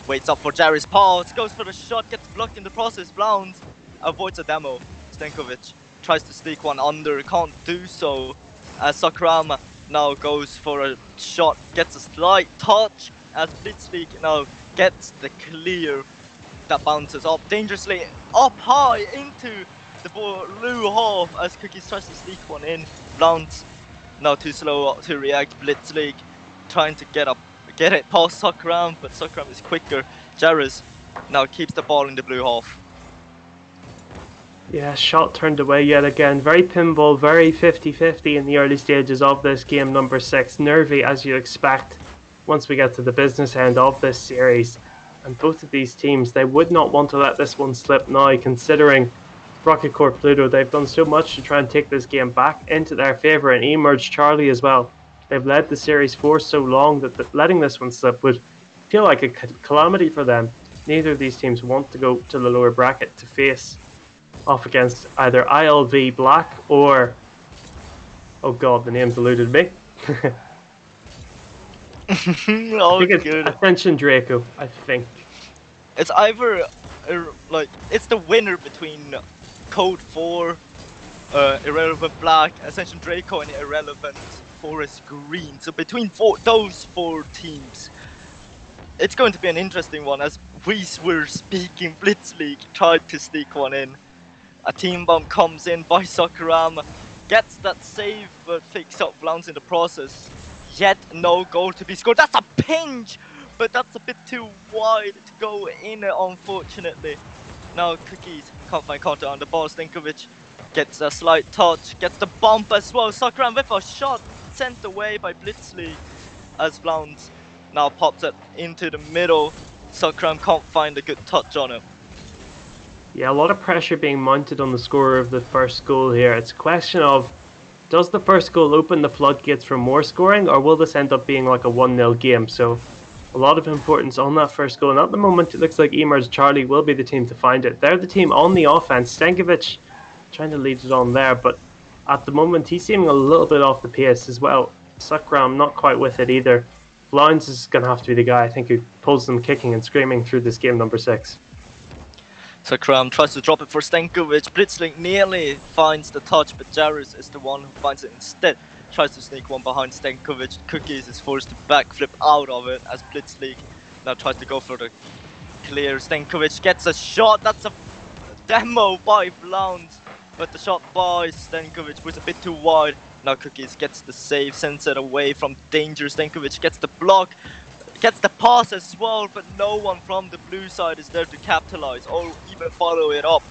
waits up for Jarvis' pass, goes for the shot, gets blocked in the process. Blount avoids a demo. Stankovic tries to sneak one under, can't do so. As Sakram now goes for a shot, gets a slight touch, as Blitzleague now gets the clear. That bounces up dangerously up high into the blue half as Cookies tries to sneak one in. Blount now too slow to react. Blitzleague trying to get it past Sakram, but Sakram is quicker. Jarvis now keeps the ball in the blue half. Yeah, shot turned away yet again. Very pinball, very 50-50 in the early stages of this game number 6. Nervy as you expect once we get to the business end of this series. And both of these teams, they would not want to let this one slip now, considering Rocket Core Pluto, they've done so much to try and take this game back into their favour, and eMerge Charlie as well. They've led the series for so long that letting this one slip would feel like a calamity for them. Neither of these teams want to go to the lower bracket to face off against either ILV Black or... oh god, the name's eluded me. Oh, I think it's good. Ascension Draco, I think. It's either it's the winner between Code 4, Irrelevant Black, Ascension Draco, and Irrelevant Forest Green. So between those 4 teams, it's going to be an interesting one. As we were speaking, Blitzleague tried to sneak one in. A team bomb comes in by Sakram, gets that save, but picks up Blount in the process. Yet no goal to be scored. That's a pinch, but that's a bit too wide to go in, unfortunately. Now Cookies can't find counter on the ball. Stankovic gets a slight touch, gets the bump as well. Sakram with a shot sent away by Blitzleague as Blount now pops it into the middle. Sakram can't find a good touch on it. Yeah, a lot of pressure being mounted on the scorer of the first goal here. It's a question of, does the first goal open the floodgates for more scoring, or will this end up being like a 1-0 game? So a lot of importance on that first goal, and at the moment it looks like eMerge Charlie will be the team to find it. They're the team on the offense. Stankovic trying to lead it on there, but at the moment he's seeming a little bit off the pace as well. Sakram not quite with it either. Vlowns is going to have to be the guy, I think, who pulls them kicking and screaming through this game number 6. Sakram tries to drop it for Stankovic. Blitzlink nearly finds the touch, but Jairus is the one who finds it instead. Tries to sneak one behind Stankovic. Cookies is forced to backflip out of it as Blitzlink now tries to go for the clear. Stankovic gets a shot. That's a demo by Vlauns, but the shot by Stankovic was a bit too wide. Now Cookies gets the save, sends it away from danger. Stankovic gets the block. Gets the pass as well, but no one from the blue side is there to capitalize or even follow it up.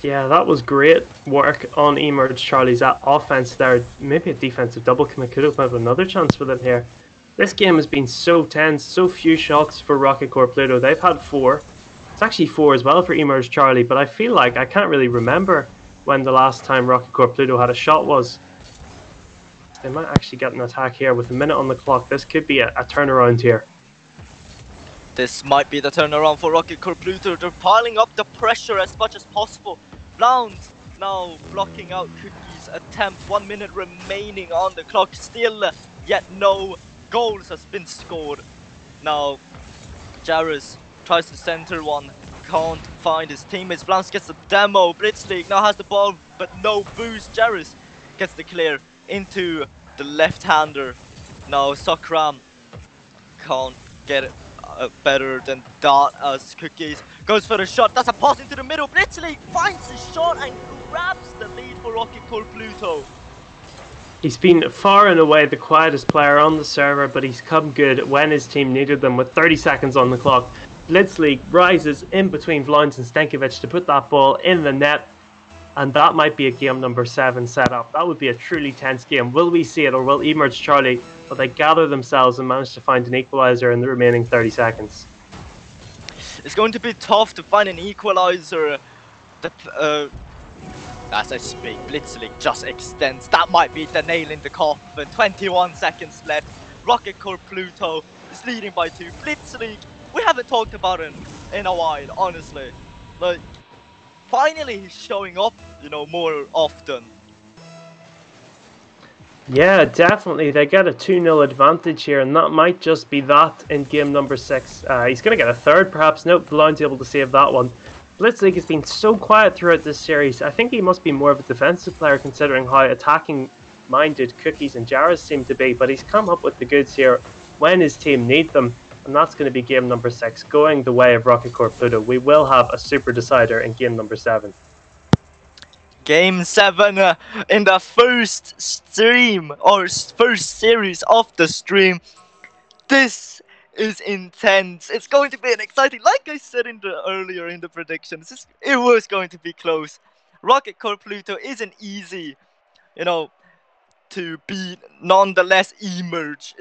Yeah, that was great work on eMerge Charlie's offense there. Maybe a defensive double commit could have had another chance for them here. This game has been so tense, so few shots for Rocket Corps Pluto. They've had 4. It's actually 4 as well for eMerge Charlie, but I feel like I can't really remember when the last time Rocket Corps Pluto had a shot was. They might actually get an attack here with a minute on the clock. This could be a turnaround here. This might be the turnaround for Rocket Corps Pluto. They're piling up the pressure as much as possible. Vlauns now blocking out Cookie's attempt. 1 minute remaining on the clock. Still, yet no goals has been scored. Now, Jairus tries to center one. Can't find his teammates. Vlauns gets the demo. Blitzleague now has the ball, but no boost. Jairus gets the clear into the left-hander. Now Sakram can't get it better than that as Cookies goes for the shot. That's a pass into the middle. Blitzleague finds the shot and grabs the lead for Rocket Corps Pluto. He's been far and away the quietest player on the server, but he's come good when his team needed them with 30 seconds on the clock. Blitzleague rises in between Vlauns and Stankovic to put that ball in the net. And that might be a game number 7 set up. That would be a truly tense game. Will we see it, or will eMerge Charlie, will they gather themselves and manage to find an equalizer in the remaining 30 seconds? It's going to be tough to find an equalizer. As I speak, Blitzleague just extends. That might be the nail in the coffin. 21 seconds left. Rocket Corps Pluto is leading by 2. Blitzleague, we haven't talked about him in a while, honestly. Like, finally he's showing up, more often. Yeah, definitely. They get a 2-0 advantage here, and that might just be that in game number 6. He's going to get a third, perhaps. Nope, the line's able to save that one. Blitzleague has been so quiet throughout this series. I think he must be more of a defensive player considering how attacking-minded Cookies and Jairus seem to be, but he's come up with the goods here when his team need them. And that's going to be game number 6, going the way of Rocket Corps Pluto. We will have a super decider in game number 7. Game 7 in the first stream, or first series of the stream. This is intense. It's going to be an exciting, like I said earlier in the predictions, it was going to be close. Rocket Corps Pluto isn't easy, to beat. Nonetheless, eMerge.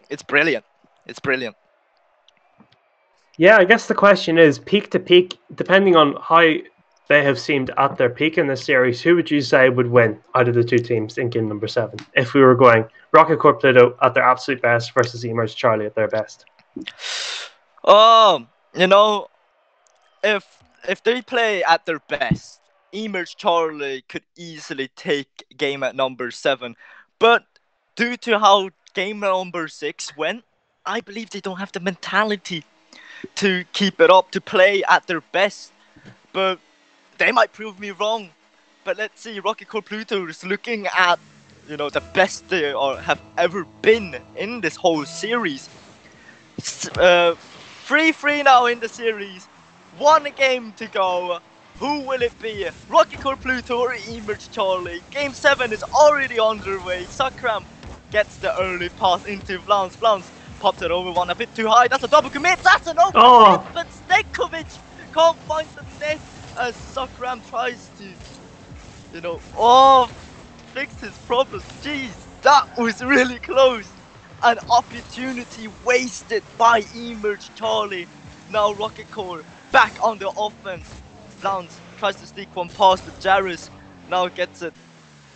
It's brilliant. It's brilliant. Yeah, I guess the question is, peak to peak, depending on how they have seemed at their peak in this series, who would you say would win out of the 2 teams in game number 7? If we were going Rocket Corps Pluto at their absolute best versus eMerge Charlie at their best. If they play at their best, eMerge Charlie could easily take game at number 7. But due to how game number 6 went, I believe they don't have the mentality to keep it up, to play at their best. But they might prove me wrong. But let's see, Rocket Corps Pluto is looking at, the best they have ever been in this whole series. 3-3 now in the series. 1 game to go. Who will it be? Rocket Corps Pluto or eMerge Charlie? Game 7 is already underway. Sakram gets the early pass into Vlauns. Vlauns pops it over one a bit too high. That's a double commit. That's an open net, but Stankovic can't find the net as Sakram tries to, fix his problems. Jeez, that was really close. An opportunity wasted by eMerge Charlie. Now Rocket Corps back on the offense. Vlauns tries to sneak one past with Jairus. Now gets it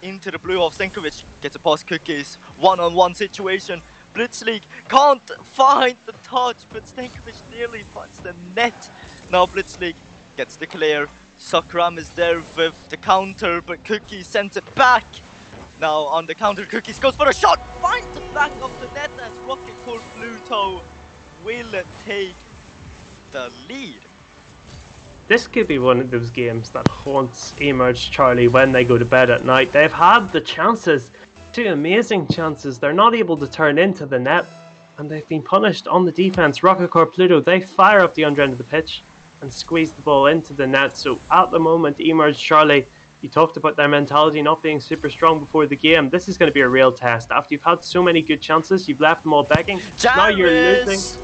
into the blue of Stankovic. Gets a pass Cookies. One-on-one situation. Blitzleague can't find the touch, but Stankovic nearly finds the net. Now Blitzleague gets the clear. Sakram is there with the counter, but Cookies sends it back. Now on the counter, Cookies goes for a shot. Finds the back of the net as Rocket Corps Pluto will take the lead. This could be one of those games that haunts eMerge Charlie when they go to bed at night. They've had the chances, 2 amazing chances. They're not able to turn into the net, and they've been punished on the defense. Rocket Corps Pluto, they fire up the under end of the pitch and squeeze the ball into the net. So at the moment, eMerge Charlie, you talked about their mentality not being super strong before the game. This is going to be a real test. After you've had so many good chances, you've left them all begging. Now you're losing.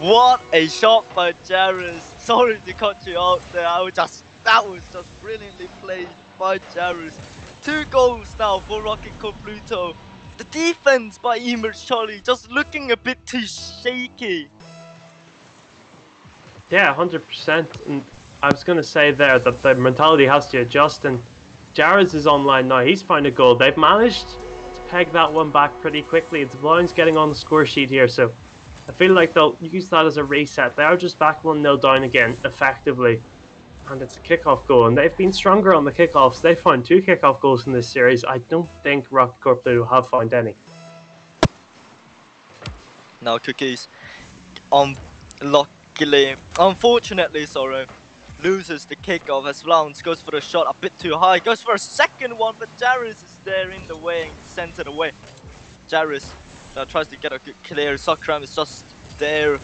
What a shot by Jarvis. Sorry to cut you out there. That was just brilliantly played by Jarvis. 2 goals now for Rocket Corps Pluto. The defense by eMerge Charlie just looking a bit too shaky. Yeah, 100%. And I was going to say there that the mentality has to adjust, and Jarvis is online now. He's found a goal. They've managed to peg that one back pretty quickly. It's Blowing's getting on the score sheet here, so I feel like they'll use that as a reset. They are just back 1-0 down again, effectively. And it's a kickoff goal, and they've been stronger on the kickoffs. They found 2 kickoff goals in this series. I don't think Rocket Corps Pluto have found any. Now Cookies, unfortunately, loses the kickoff as Vlauns goes for a shot a bit too high. Goes for a second one, but Jarvis is there in the way and sends it away. Jarvis tries to get a good clear. Sakram is just there.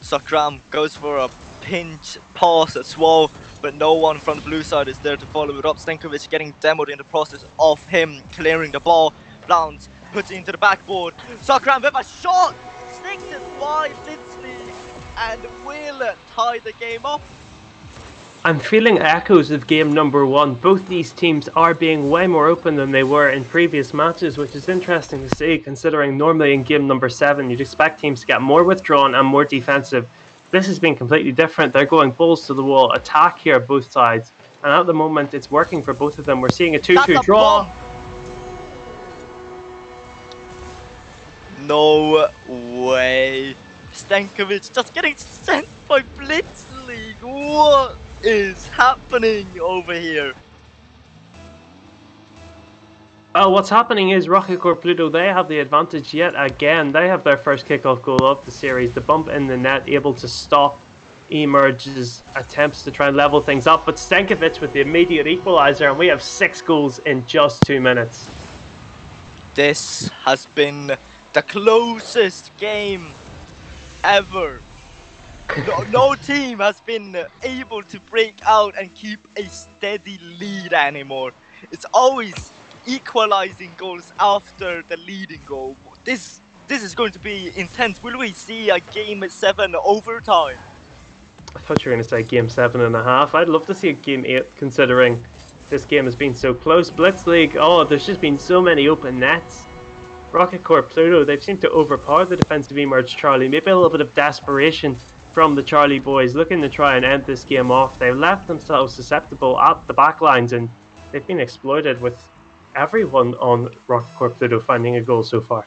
Sakram goes for a pinch pass as well, but no one from the blue side is there to follow it up. Stankovic getting demoed in the process of him clearing the ball. Vlauns puts it into the backboard. Sakram with a shot! Sneaks it by Blitzleague and will tie the game up. I'm feeling echoes of game number 1. Both these teams are being way more open than they were in previous matches, which is interesting to see, considering normally in game number 7 you'd expect teams to get more withdrawn and more defensive. This has been completely different. They're going balls to the wall, attack here both sides, and at the moment it's working for both of them. We're seeing a 2-2 draw. No way. Stankovic just getting sent by Blitzleague. What is happening over here? Well, what's happening is Rocket Corps Pluto, they have the advantage yet again. They have their first kickoff goal of the series. The bump in the net, able to stop eMerge's attempts to try and level things up. But Stankovic with the immediate equaliser, and we have 6 goals in just 2 minutes. This has been the closest game ever. No team has been able to break out and keep a steady lead anymore. It's always equalizing goals after the leading goal. This is going to be intense. Will we see a game 7 overtime? I thought you were going to say game 7.5. I'd love to see a game 8, considering this game has been so close. Blitzleague, oh, there's just been so many open nets. Rocket Corps Pluto, they've seemed to overpower the defensive eMerge Charlie. Maybe a little bit of desperation from the Charlie boys, looking to try and end this game off. They've left themselves susceptible at the backlines, and they've been exploited, with everyone on Rocket Corps Pluto finding a goal so far.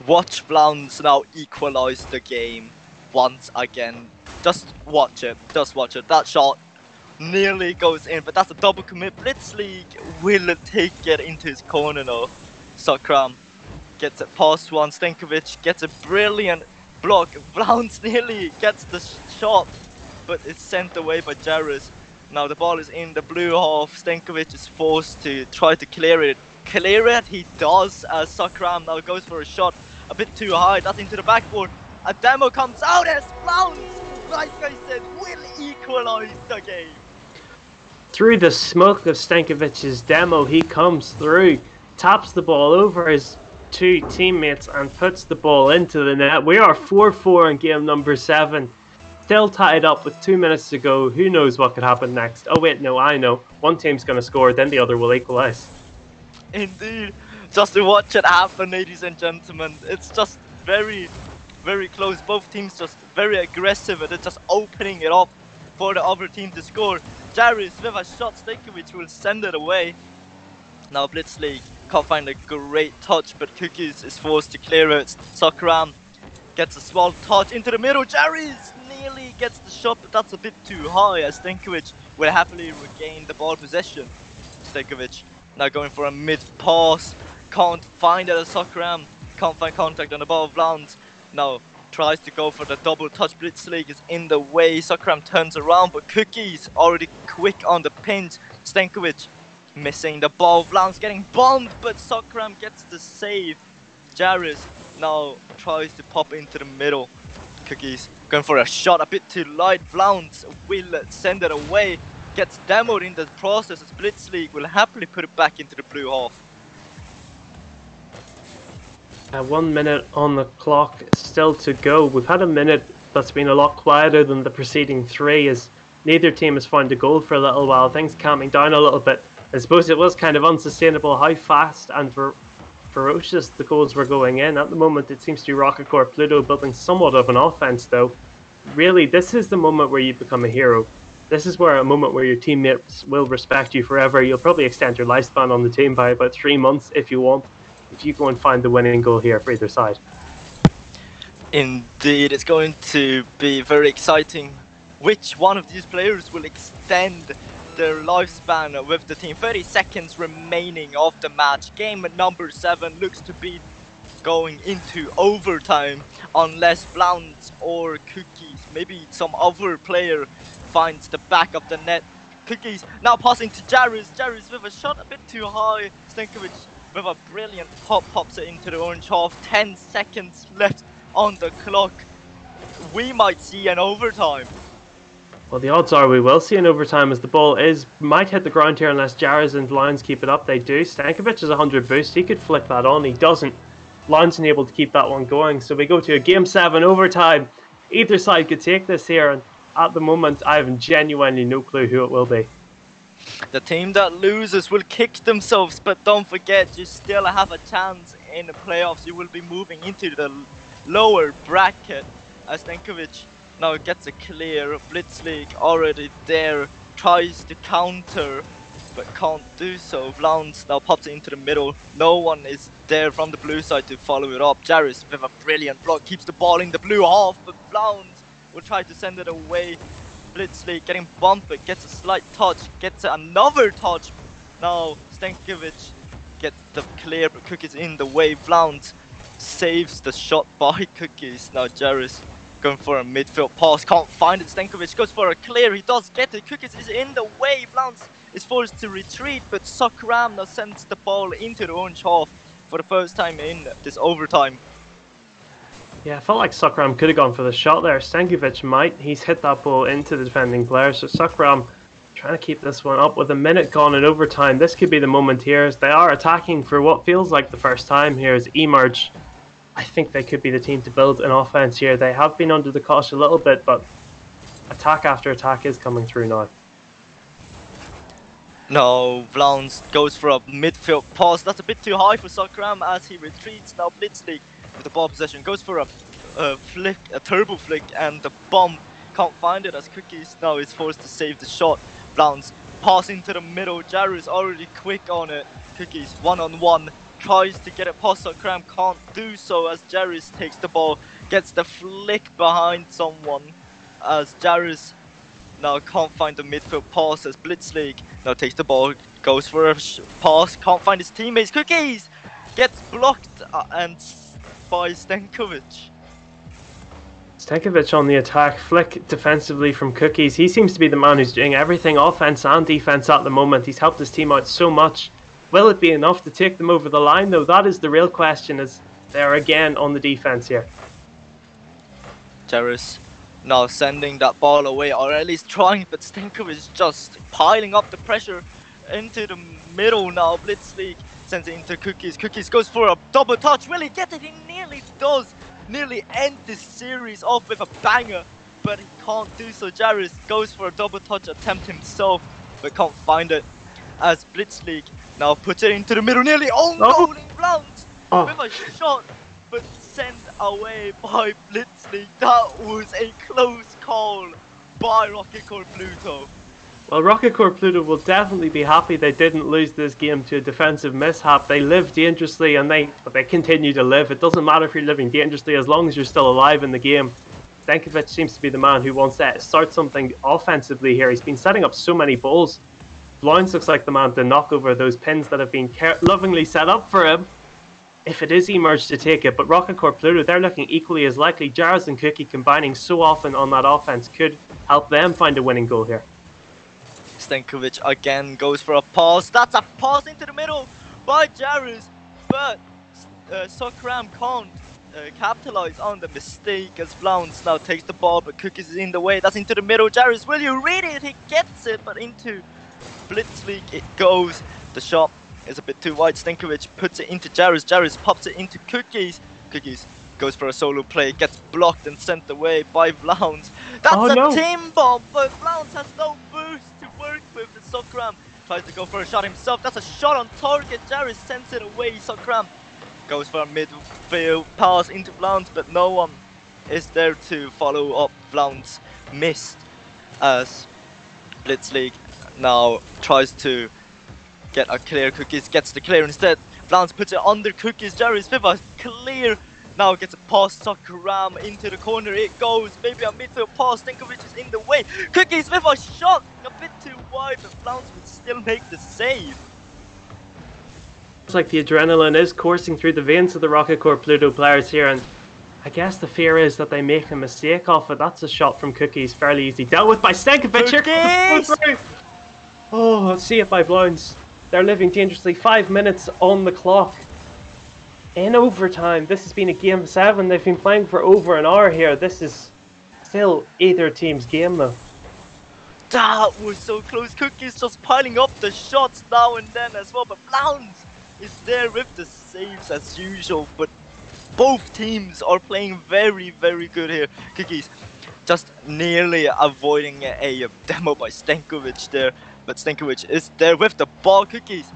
Watch Vlauns now equalise the game once again. Just watch it. Just watch it. That shot nearly goes in, but that's a double commit. Blitzleague will take it into his corner now. Sakram gets it past one. Stankovic gets a brilliant block. Vlauns nearly gets the shot, but it's sent away by Jarvis. Now the ball is in the blue half. Stankovic is forced to try to clear it. Clear it, he does, as Sakram now goes for a shot a bit too high. That's into the backboard. A demo comes out as Vlauns, like I said, will equalise the game. Through the smoke of Stankovic's demo, he comes through, taps the ball over his 2 teammates and puts the ball into the net. We are 4-4 in game number 7. Still tied up with 2 minutes to go. Who knows what could happen next? Oh wait, no, I know. One team's going to score, then the other will equalise. Indeed. Just to watch it happen, ladies and gentlemen. It's just very, very close. Both teams just very aggressive, and they're just opening it up for the other team to score. Jarvis with a shot. Stankovic will send it away. Now Blitzleague can't find a great touch, but Cookies is forced to clear it. Sakram gets a small touch into the middle. Jarvis nearly gets the shot, but that's a bit too high, as Stankovic will happily regain the ball possession. Stankovic now going for a mid pass. Can't find it as Sakram can't find contact on the ball of Vlauns. Now tries to go for the double touch. Blitzleague is in the way. Sokram turns around, but Cookies already quick on the pinch. Stankovic missing the ball. Vlaun's getting bombed, but Sokram gets the save. Jaris now tries to pop into the middle. Cookies going for a shot, a bit too light. Vlaun's will send it away. Gets demoed in the process as Blitzleague will happily put it back into the blue half. 1 minute on the clock still to go. We've had a minute that's been a lot quieter than the preceding 3 as neither team has found a goal for a little while. Things calming down a little bit. I suppose it was kind of unsustainable how fast and ferocious the goals were going in. At the moment it seems to be Rocket Corp Pluto building somewhat of an offense though. Really, this is the moment where you become a hero. This is where a moment where your teammates will respect you forever. You'll probably extend your lifespan on the team by about 3 months if you want, if you go and find the winning goal here for either side. Indeed, it's going to be very exciting which one of these players will extend their lifespan with the team. 30 seconds remaining of the match. Game number 7 looks to be going into overtime unless Vlaun's or Cookies, maybe some other player, finds the back of the net. Cookies now passing to Jaris. Jaris with a shot a bit too high. Stankovic with a brilliant pop pops it into the orange half. 10 seconds left on the clock. We might see an overtime. Well, the odds are we will see an overtime as the ball might hit the ground here unless Jaris and Lions keep it up. They do. Stankovic has 100 boost. He could flick that on. He doesn't. Lions unable to keep that one going. So we go to a game 7 overtime. Either side could take this here, and at the moment I have genuinely no clue who it will be. The team that loses will kick themselves, but don't forget you still have a chance in the playoffs. You will be moving into the lower bracket as Stankovic now gets a clear. Blitzleague already there, tries to counter but can't do so. Vlaun's now pops it into the middle. No one is there from the blue side to follow it up. Jaris with a brilliant block keeps the ball in the blue half, but Vlaun's will try to send it away. Blitzleague getting bumped, but gets a slight touch, gets another touch. Now Stankovic gets the clear, but Cookies in the way. Vlaun's saves the shot by Cookies. Now Jaris going for a midfield pass, can't find it. Stankovic goes for a clear, he does get it. Cookies is in the way. Vlaun's is forced to retreat, but Sokram now sends the ball into the orange half for the first time in this overtime. Yeah, I felt like Sokram could have gone for the shot there. Stankovic might. He's hit that ball into the defending player. So Sokram trying to keep this one up with a minute gone in overtime. This could be the moment here as they are attacking for what feels like the first time here as eMerge. I think they could be the team to build an offense here. They have been under the cosh a little bit, but attack after attack is coming through now. No, Vlaun's goes for a midfield pass. That's a bit too high for Sokram as he retreats. Now Blitzleague with the ball possession goes for a flick, a turbo flick, and the bomb can't find it as Cookies now is forced to save the shot. Vlaun's pass into the middle. Jaru's already quick on it. Cookies one-on-one tries to get it past Sokram, can't do so as Jaris takes the ball, gets the flick behind someone as Jaris now can't find the midfield pass as Blitzleague now takes the ball, goes for a pass, can't find his teammates. Cookies gets blocked and by Stankovic. Stankovic on the attack, flick defensively from Cookies. He seems to be the man who's doing everything offense and defense at the moment. He's helped his team out so much. Will it be enough to take them over the line though? That is the real question as they are again on the defense here. Jaris now sending that ball away, or at least trying, but Stankovic just piling up the pressure into the middle now. Blitzleague sends it into Cookies. Cookies goes for a double touch. Will he get it? He nearly does. Nearly end this series off with a banger, but he can't do so. Jaris goes for a double touch attempt himself, but can't find it. As Blitzleague now puts it into the middle, nearly own goal in Vlaun's with a shot, but sent away by Blitzleague. That was a close call by Rocket Corp Pluto. Well, Rocket Corp Pluto will definitely be happy they didn't lose this game to a defensive mishap. They lived dangerously but they continue to live. It doesn't matter if you're living dangerously as long as you're still alive in the game. Stankovic seems to be the man who wants to start something offensively here. He's been setting up so many balls. Vlaun's looks like the man to knock over those pins that have been lovingly set up for him. if it is eMerge to take it, but Rocket Corp Pluto, they're looking equally as likely. Jaraz and Cookie combining so often on that offense could help them find a winning goal here. Stankovic again goes for a pass. That's a pass into the middle by Jaraz, but Sokram can't capitalize on the mistake as Flounce now takes the ball, but Cookies is in the way. That's into the middle. Jaraz, will you read it? He gets it, but into Blitzleague it goes. The shot is a bit too wide. Stankovic puts it into Jaraz. Jaraz pops it into Cookies. Cookies goes for a solo play, gets blocked and sent away by Flounce. That's team bomb, but Flounce has no boost to work with. Sokram tries to go for a shot himself. That's a shot on target. Jaraz sends it away. Sokram goes for a midfield pass into Flounce, but no one is there to follow up. Flounce missed as Blitzleague now tries to get a clear. Cookies gets the clear instead. Flounce puts it under Cookies. Jaraz with a clear. Now gets a pass, Sokram into the corner. It goes. Maybe a midfield pass. Stankovic is in the way. Cookies with a shot. A bit too wide, but Flounce would still make the save. It's like the adrenaline is coursing through the veins of the Rocket Corp Pluto players here, and I guess the fear is that they make a mistake off it. That's a shot from Cookies, fairly easy dealt with by Stankovic. Oh, let's see it by Blounce. They're living dangerously. 5 minutes on the clock. In overtime. This has been a game 7. They've been playing for over an hour here. This is still either team's game though. That was so close. Cookies just piling up the shots now and then as well, but Flounce is there with the saves as usual. But both teams are playing very, very good here. Cookies just nearly avoiding a demo by Stankovic there, but Stankovic is there with the ball. Cookies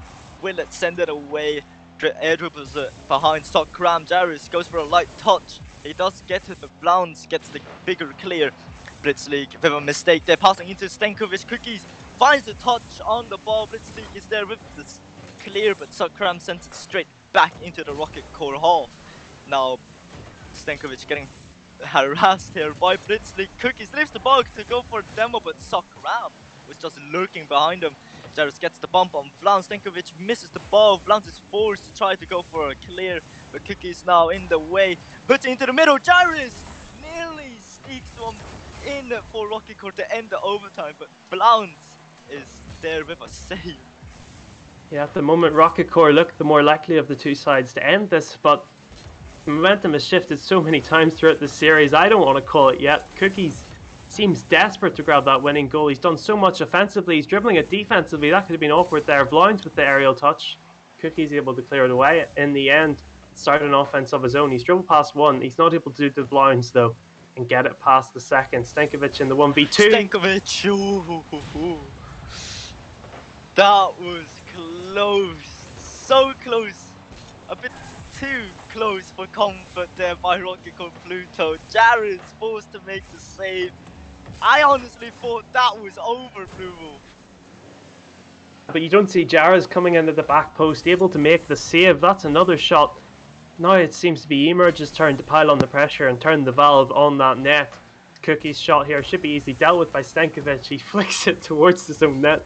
will it send it away. Air dribbles behind Sokram. Jaraz goes for a light touch. He does get it, but Flounce gets the bigger clear. Blitzleague with a mistake. They're passing into Stankovic. Cookies finds the touch on the ball. Blitzleague is there with the clear, but Sokram sends it straight back into the Rocket Core Hall. Now Stankovic getting harassed here by Blitzleague. Cookies leaves the ball to go for a demo, but Sokram was just lurking behind him. Jaraz gets the bump on Flounce. Stankovic misses the ball. Flounce is forced to try to go for a clear, but Cookies now in the way. Puts it into the middle. Jaraz nearly sneaks one in for Rocket Core to end the overtime, but Flounce is there with a save. Yeah, at the moment Rocket Core look the more likely of the two sides to end this, but the momentum has shifted so many times throughout the series. I don't want to call it yet. Cookies seems desperate to grab that winning goal. He's done so much offensively. He's dribbling it defensively. That could have been awkward there. Flounce with the aerial touch. Cookie's able to clear it away. In the end, start an offense of his own. He's dribbled past one. He's not able to do the Flounce though and get it past the second. Stankovic in the 1v2. Stankovic. Ooh. That was close. So close. A bit too close for comfort there by Rocket Corp Pluto. Jaraz forced to make the save. I honestly thought that was over, Blue Wolf. But you don't see Jaraz coming into the back post, able to make the save. That's another shot. Now it seems to be eMerge's turn to pile on the pressure and turn the valve on that net. Cookie's shot here should be easily dealt with by Stankovic. He flicks it towards his own net.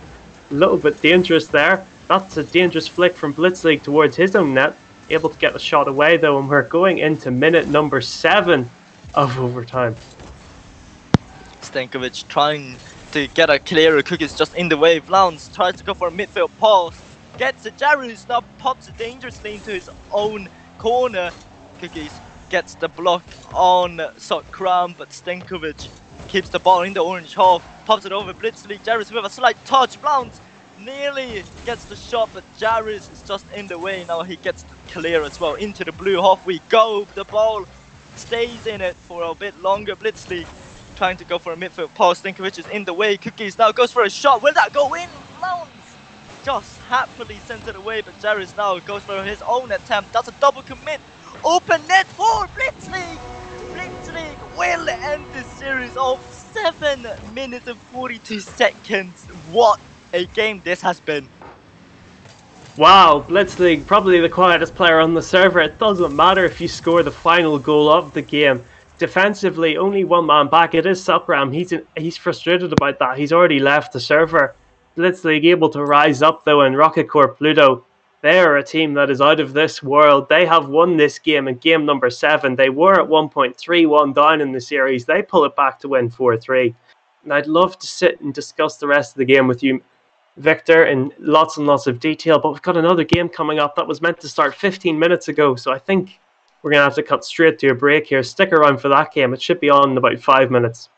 A little bit dangerous there. That's a dangerous flick from Blitzleague towards his own net. Able to get the shot away though, and we're going into minute number 7 of overtime. Stankovic trying to get a clearer. Cookies just in the way. Flounce tries to go for a midfield pass. Gets it. Jaraz now pops it dangerously into his own corner. Cookies gets the block on Sokram, but Stankovic keeps the ball in the orange half. Pops it over Blitzleague. Jaraz with a slight touch. Flounce nearly gets the shot, but Jaraz is just in the way. Now he gets the clear as well. Into the blue half we go. The ball stays in it for a bit longer. Blitzleague trying to go for a midfield pass. Stankovic is in the way. Cookies now goes for a shot. Will that go in? Flounce just happily sends it away, but Jaraz now goes for his own attempt. That's a double commit. Open net for Blitzleague. Blitzleague will end this series off. 7 minutes and 42 seconds. What a game this has been. Wow, Blitzleague, probably the quietest player on the server. It doesn't matter if you score the final goal of the game. Defensively, only one man back. It is Sokram. He's frustrated about that. He's already left the server. Blitzleague able to rise up though, and Rocket Corp Pluto They are a team that is out of this world. They have won this game in game number 7. They were at 1.31 down in the series. They pull it back to win 4-3. And I'd love to sit and discuss the rest of the game with you, Victor, in lots and lots of detail. But we've got another game coming up that was meant to start 15 minutes ago. So I think we're going to have to cut straight to a break here. Stick around for that game. It should be on in about 5 minutes.